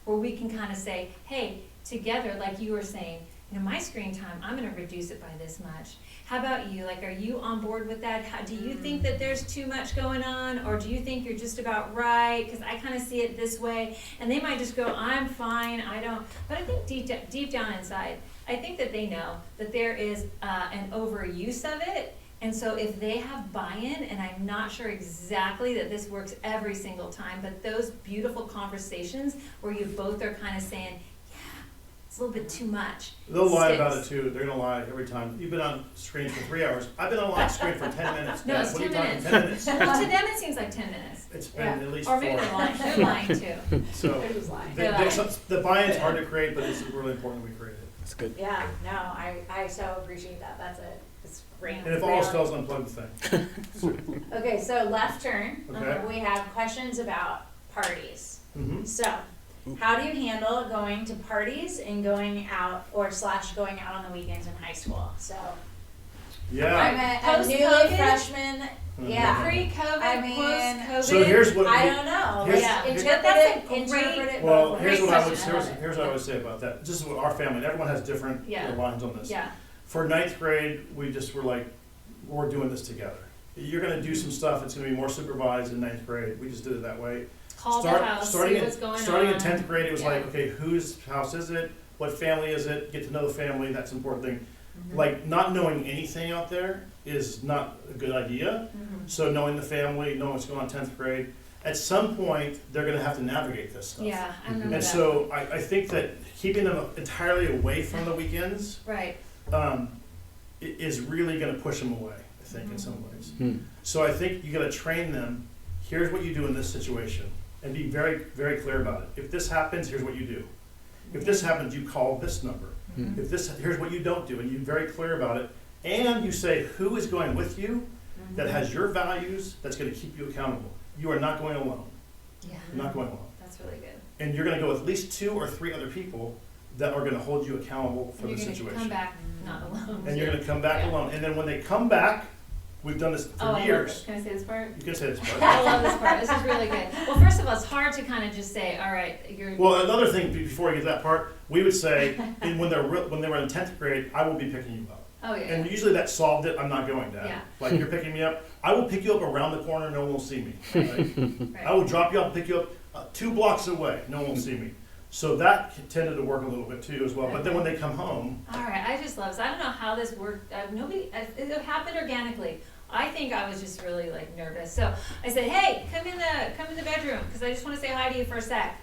where we can kind of say, hey, together, like you were saying, my screen time, I'm going to reduce it by this much. How about you? Like, are you on board with that? Do you think that there's too much going on, or do you think you're just about right? Because I kind of see it this way. And they might just go, I'm fine, I don't. But I think deep down inside, I think that they know that there is an overuse of it. And so if they have buy-in, and I'm not sure exactly that this works every single time, but those beautiful conversations where you both are kind of saying, yeah, it's a little bit too much. They'll lie about it Sticks. too. They're gonna lie every time. You've been on screen for 3 hours. I've been on screen for 10 minutes. No, Dad. it's What are you 10 talking, minutes. 10 minutes? Well, to them, it seems like 10 minutes. It's been Yeah. at least Or maybe 4. they're lying, they're lying too. So, They're just lying. They're lying. the buy-in's hard to create, but it's really important we create it. That's good. Yeah, no, I so appreciate that. It's great. And if all else fails, unplug the thing. Okay, so left turn. Okay. We have questions about parties. Mm-hmm. So, how do you handle going to parties and going out going out on the weekends in high school? So, Yeah. I'm a newly Post-COVID? freshman. Yeah. Pre-COVID, I mean, post-COVID. So here's what I we, don't know. Here's- Like, here's- interpret That's it. a Interpret great- it well, both here's ways. what I would, question. here's what I would say about that. This is what our family, and everyone has different Yeah. lines on this. Yeah, For 9th grade, we just were like, we're doing this together. You're gonna do some stuff, it's gonna be more supervised in 9th grade. We just did it that way. call the house, see what's going on. Starting in 10th grade, it was Yeah. like, okay, whose house is it? What family is it? Get to know the family, that's an important thing. Mhm. Like, not knowing anything out there is not a good idea. Mhm. So knowing the family, knowing what's going on in 10th grade, at some point, they're gonna have to navigate this stuff. Yeah, I remember And that. so I think that keeping them entirely away from the weekends Right, is really gonna push them away, I think, in some ways. Hmm. So I think you gotta train them, here's what you do in this situation, and be very, very clear about it. If this happens, here's what you do. If this happens, you call this number. Hmm. If this, here's what you don't do, and you're very clear about it. And you say who is going with you that has your values, that's gonna keep you accountable. You are not going alone, yeah, you're not going alone. that's really good. And you're gonna go with at least 2 or 3 other people that are gonna hold you accountable for And the you're gonna situation. come back not alone. And you're gonna come back Yeah. alone, and then when they come back, we've done this Oh, I for love years. this. Can I say this part? You can say this part. I love this part, this is really good. Well, first of all, it's hard to kind of just say, all right, you're. Well, another thing, before we get to that part, we would say, when they were in 10th grade, I will be picking you up. Oh, yeah. And usually that solved it, I'm not going, Dad. Yeah. Like, you're picking me up, I will pick you up around the corner, no one will see me. Right? I Right. will drop you off, pick you up 2 blocks away, no one will see me. So that tended to work a little bit too as well, but then when they come home, All right, I just love this. I don't know how this worked. It happened organically. I think I was just really like nervous. So I said, "Hey, come in the bedroom because I just want to say hi to you for a sec."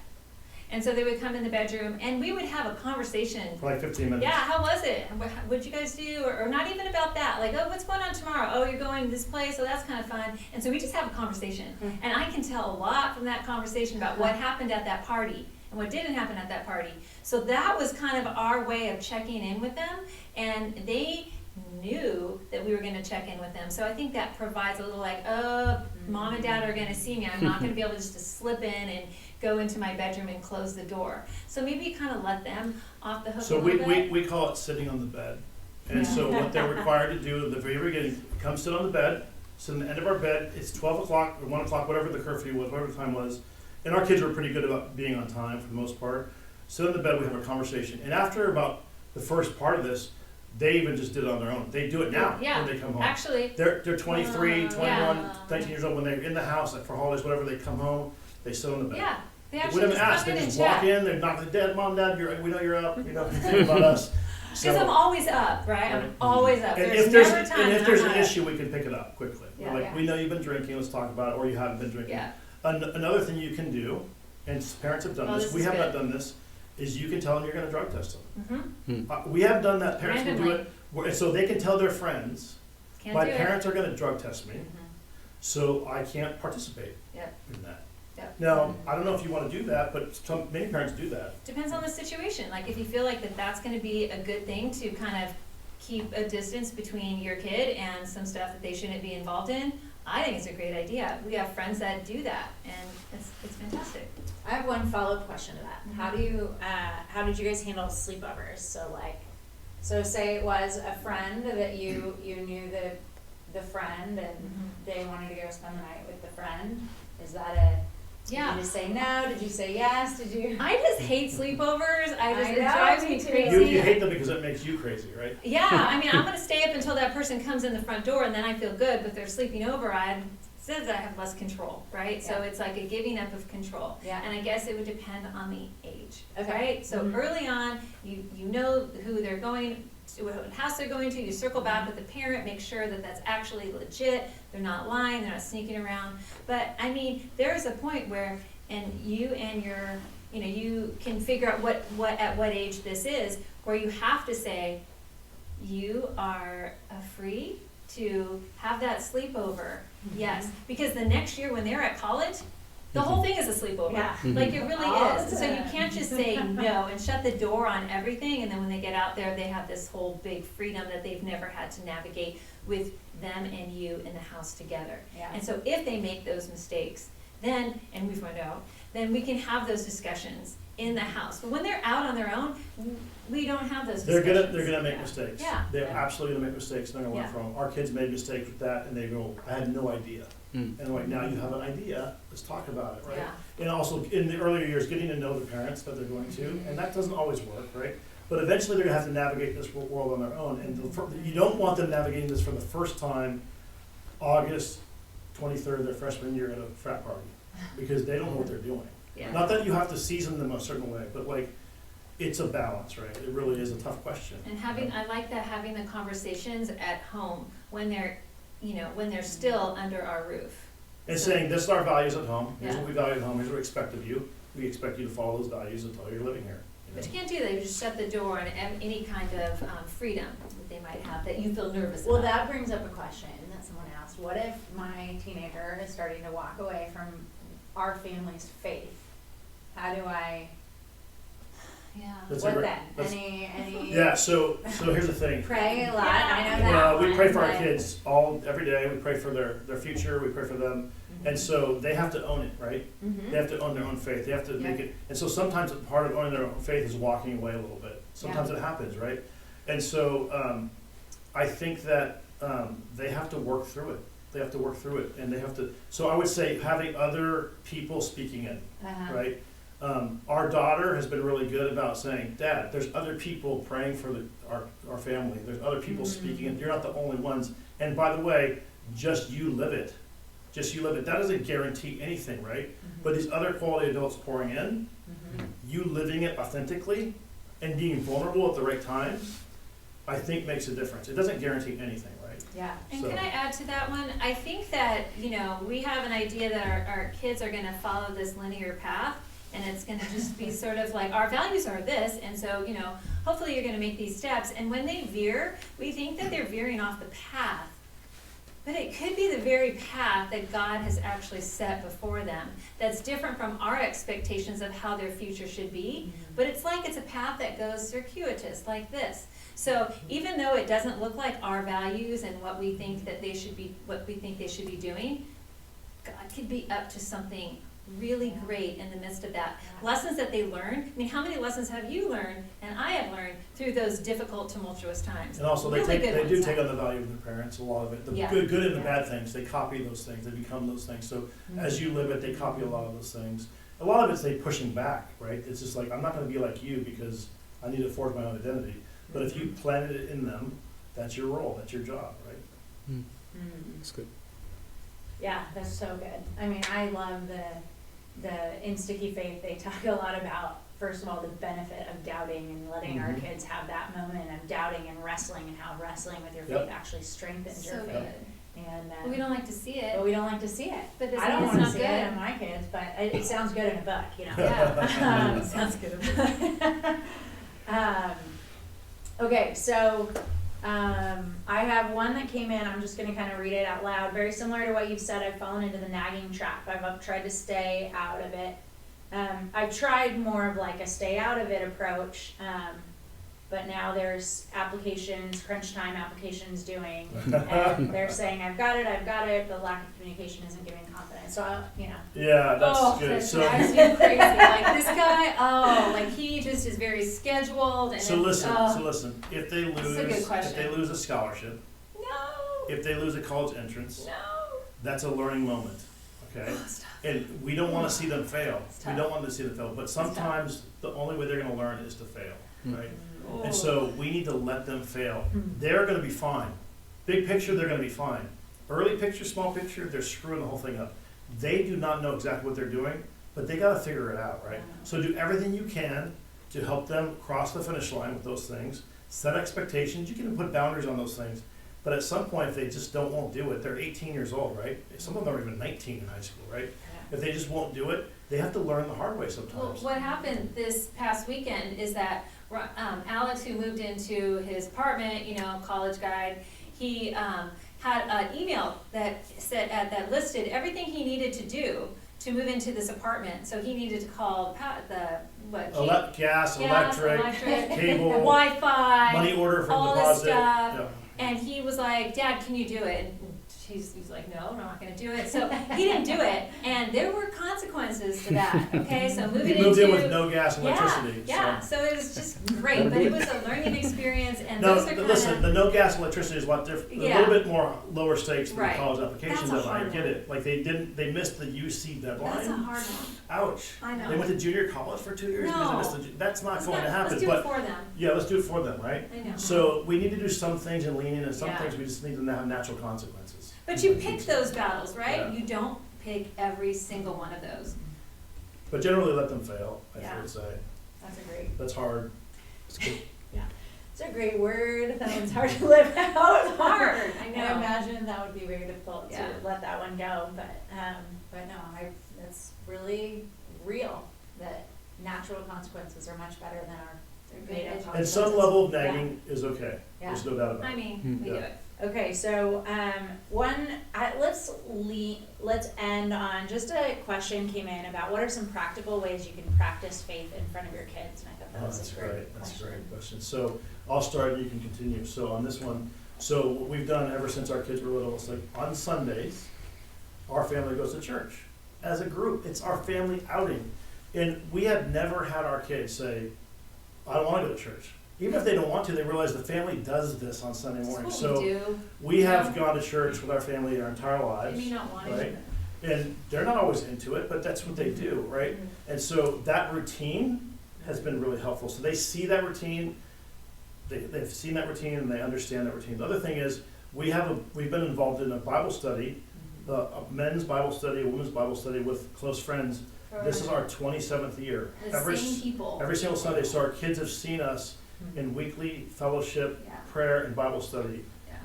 And so they would come in the bedroom, and we would have a conversation. for like 15 minutes. Yeah, how was it? And what'd you guys do? Or not even about that. Like, oh, what's going on tomorrow? Oh, you're going to this place. Oh, that's kind of fun. And so we just have a conversation, and I can tell a lot from that conversation about what happened at that party and what didn't happen at that party. So that was kind of our way of checking in with them, and they knew that we were going to check in with them. So I think that provides a little like, oh, mom and dad are going to see me. I'm not going to be able just to slip in and go into my bedroom and close the door. So maybe you kind of let them off the hook So a little bit. we call it sitting on the bed. And so what they're required to do at the very beginning, come sit on the bed, sit on the end of our bed, it's 12 o'clock or 1 o'clock, whatever the curfew was, whatever the time was. And our kids were pretty good about being on time for the most part. Sit on the bed, we have a conversation. And after about the first part of this, they even just did it on their own. They do it now Yeah, when they come home. Actually, They're 23, 21, Yeah. 19 years old, when they're in the house, like for holidays, whatever, they come home, they sit on the bed. yeah, they We actually don't just ask, come they in and just walk chat. in, they're not, Dad, Mom, Dad, we know you're up, you know, think about us. Because I'm always up, right? I'm Right. always up. And There's if there's, never a time and if that there's I'm an not up. issue, we can pick it up quickly. We're Yeah. like, Yeah. we know you've been drinking, let's talk about it, or you haven't been drinking. Yeah, Another thing you can do, and parents have done Oh, this, this we is have not good. done this, is you can tell them you're gonna drug test them. mm-hmm. We have done that, parents will do Randomly. it, so they can tell their friends, Can't my do it. parents are gonna drug test me, Mhm. so I can't participate Yep. in that. Yep. Now, I don't know if you wanna do that, but many parents do that. Depends on the situation. Like if you feel like that's going to be a good thing to kind of keep a distance between your kid and some stuff that they shouldn't be involved in, I think it's a great idea. We have friends that do that, and it's fantastic. I have one follow-up question to that. How did you guys handle sleepovers? So say it was a friend that you knew the friend and they wanted to go spend the night with the friend. Is that did Yeah. you just say no? Did you say yes? Did you? I just hate sleepovers. It I know, drives me me too. crazy. You hate them because it makes you crazy, right? Yeah, I mean, I'm gonna stay up until that person comes in the front door, and then I feel good. But they're sleeping over. Says I have less control, right? So Yeah. it's like a giving up of control. Yeah. And I guess it would depend on the age, Okay. right? So Mhm. early on, you know who they're going to, what house they're going to. You circle back with the parent, make sure that that's actually legit. They're not lying. They're not sneaking around. But I mean, there is a point where, and you and your you can figure out at what age this is, where you have to say, you are free to have that sleepover. Yes, because the next year when they're at college, the whole thing is a sleepover. Yeah. Like it really All is. the So you time. can't just say no and shut the door on everything, and then when they get out there, they have this whole big freedom that they've never had to navigate with them and you in the house together. Yeah. And so if they make those mistakes, then, and we find out, then we can have those discussions in the house. But when they're out on their own, we don't have those They're discussions. gonna, make mistakes. Yeah. They're Yeah. absolutely gonna make mistakes, and they're gonna learn Yeah. from them. Our kids made mistakes with that, and they go, I had no idea. Mm. And like, now you have an idea, let's talk about it, right? Yeah. And also, in the earlier years, getting to know the parents that they're going to, and that doesn't always work, right? But eventually, they're gonna have to navigate this world on their own, and you don't want them navigating this for the first time, August 23rd, their freshman year at a frat party, because they don't know what they're doing. Yeah. Not that you have to season them a certain way, but like, it's a balance, right? It really is a tough question. And I like that, having the conversations at home when they're, when they're still under our roof. And saying, this is our values at home, here's Yeah. what we value at home, here's what we expect of you. We expect you to follow those values until you're living here. you know? But you can't do that, you just shut the door on any kind of freedom that they might have that you feel nervous Well, about. that brings up a question that someone asked. What if my teenager is starting to walk away from our family's faith? How do I, Yeah. That's a what great- then? that's- Any Yeah, so here's the thing. pray a lot, Yeah. I know that Well, we one, pray for our but- kids every day, we pray for their future, we pray for them. And so they have to own it, right? Mhm. They have to own their own faith, they have to make it, and so sometimes part of owning their own faith is walking away a little bit. Sometimes it happens, right? And so, I think that, they have to work through it. They have to work through it, and they have to, so I would say having other people speaking in, Uh-huh. right? Our daughter has been really good about saying, Dad, there's other people praying for our family, there's other people speaking in, you're not the only ones. And by the way, just you live it. Just you live it. That doesn't guarantee anything, right? But these other quality adults pouring in, Mhm. you living it authentically and being vulnerable at the right times, I think makes a difference. It doesn't guarantee anything, right? Yeah. And So- can I add to that one? I think that, we have an idea that our kids are gonna follow this linear path, and it's gonna just be sort of like, our values are this, and so, hopefully you're gonna make these steps. And when they veer, we think that they're veering off the path. But it could be the very path that God has actually set before them that's different from our expectations of how their future should be. But it's like it's a path that goes circuitous, like this. So even though it doesn't look like our values and what we think that they should be, what we think they should be doing, God could be up to something really great in the midst of that. Yeah. Lessons that they learn. I mean, how many lessons have you learned and I have learned through those difficult, tumultuous times? And also, Really good they do ones. take on the value of their parents, a lot of it. The Yeah. good and the Yeah. bad things, they copy those things, they become those things. So Mm-hmm. as you live it, they copy a lot of those things. A lot of it's they pushing back, right? It's just like, I'm not gonna be like you because I need to forge my own identity. But if you planted it in them, that's your role, that's your job, right? Mm. Mm. That's good. Yeah, that's so good. I mean, I love the in Sticky Faith, they talk a lot about, first of all, the benefit of doubting and letting our Mhm. kids have that moment of doubting and wrestling, and how wrestling with your Yep. faith actually strengthens So your good. faith. And But we don't like to see it. but we don't like to see it. But this I don't means want it's to not see it good. in my kids, but it sounds good in a book, Yeah. Sounds good. Okay, so I have one that came in. I'm just going to kind of read it out loud. Very similar to what you've said, I've fallen into the nagging trap. I've tried to stay out of it. I've tried more of like a stay out of it approach, but now there's applications, crunch time applications doing, and they're saying, I've got it, but lack of communication isn't giving confidence. So, Yeah, that's Oh, good. that So, drives me crazy. Like this guy, like he just is very scheduled and so it's, listen, if they This is a good lose, if question. they lose a scholarship, no, if they lose a college entrance, no. that's a learning moment, okay? And we don't wanna see them fail. It's We tough. don't want to see them fail, but sometimes the only way they're gonna learn is to fail, Mm. right? Oh. And so we need to let them fail. Mhm. They're gonna be fine. Big picture, they're gonna be fine. Early picture, small picture, they're screwing the whole thing up. They do not know exactly what they're doing, but they gotta figure it out, right? So do everything you can to help them cross the finish line with those things. Set expectations. You can put boundaries on those things. But at some point, if they just won't do it, they're 18 years old, right? Some of them are even 19 in high school, right? if they just won't do it, they have to learn the hard way Well, sometimes. what happened this past weekend is that Alex, who moved into his apartment, you know, college guy, he had an email that said that listed everything he needed to do to move into this apartment. So he needed to call Gas, electric, cable, Wi-Fi, money order for all this deposit. stuff. Yeah. And he was like, Dad, can you do it? And he's like, no, I'm not gonna do it. So he didn't do it, and there were consequences to that, okay? So moving He moved into. in with no gas and electricity. Yeah, so. so it was just great, but it was a learning experience, and No, those are but listen, kinda, the no gas and electricity is a lot different, a Yeah. little bit more lower stakes than the Right. college application That's a deadline, I hard get one. it. Like they missed the UC that's a deadline. hard one. Ouch. I know. They went to junior college for 2 years because No. they missed that's not going to happen, Let's do it but, for them, yeah, let's do it for them, right? I know. So we need to do some things and lean in, and some Yeah. things we just need them to have natural consequences. But you pick those battles, right? Yeah. You don't pick every single one of those. But generally let them fail, I Yeah. would say. That's a great, That's hard. it's a great word, that one's hard to live out. It's hard, I I know. imagine that would be very difficult to Yeah. let that one go, but no, that's really real, that natural consequences are much better than our made up And consequences. some level of nagging is okay, Yeah. there's no doubt about I it. mean, we do Yeah. it. Okay, so let's end on just a question came in about what are some practical ways you can practice faith in front of your kids, and I thought that Oh, was that's a great great, that's a question. great question. So I'll start and you can continue. So on this one, so what we've done ever since our kids were little, it's like on Sundays, our family goes to church as a group. It's our family outing. And we have never had our kids say, I don't want to go to church. Even if they don't want to, they realize the family does this on Sunday morning. That's what we So do. we have gone to church with our family our entire They lives. may not want right? to. And they're not always into it, but that's what they do, right? And so that routine has been really helpful. So they see that routine, they've seen that routine and they understand that routine. The other thing is, we've been involved in a Bible study, a men's Bible study, a women's Bible study with close friends. This is our 27th year. The same people. Every single Sunday, so our kids have seen us in weekly fellowship, Yeah. prayer, and Bible study Yeah.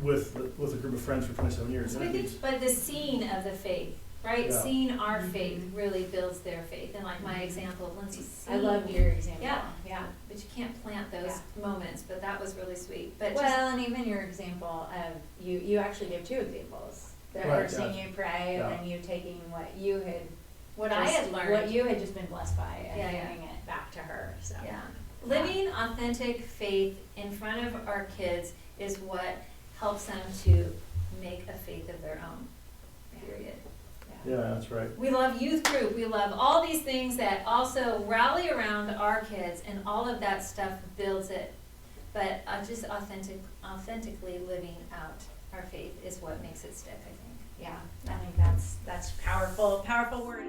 with a group of friends for 27 years. So And I it think, means- but the scene of the faith, right? Yeah. Seeing our faith really builds their faith. And like my example of Lindsay I seeing. love your example, Yeah. yeah. But you can't plant those moments, but that was really sweet. But Well, and even your example of, you actually give two examples. The Right, first seeing you pray, Yeah. and then you taking what you had, what I had learned. what you had just been blessed by, and Yeah, yeah. giving it back to her, so. Yeah. Living authentic faith in front of our kids is what helps them to make a faith of their own, period. Yeah, that's right. We love youth group, we love all these things that also rally around our kids, and all of that stuff builds it. But just authentically living out our faith is what makes it stick, I think. Yeah, I think that's powerful word.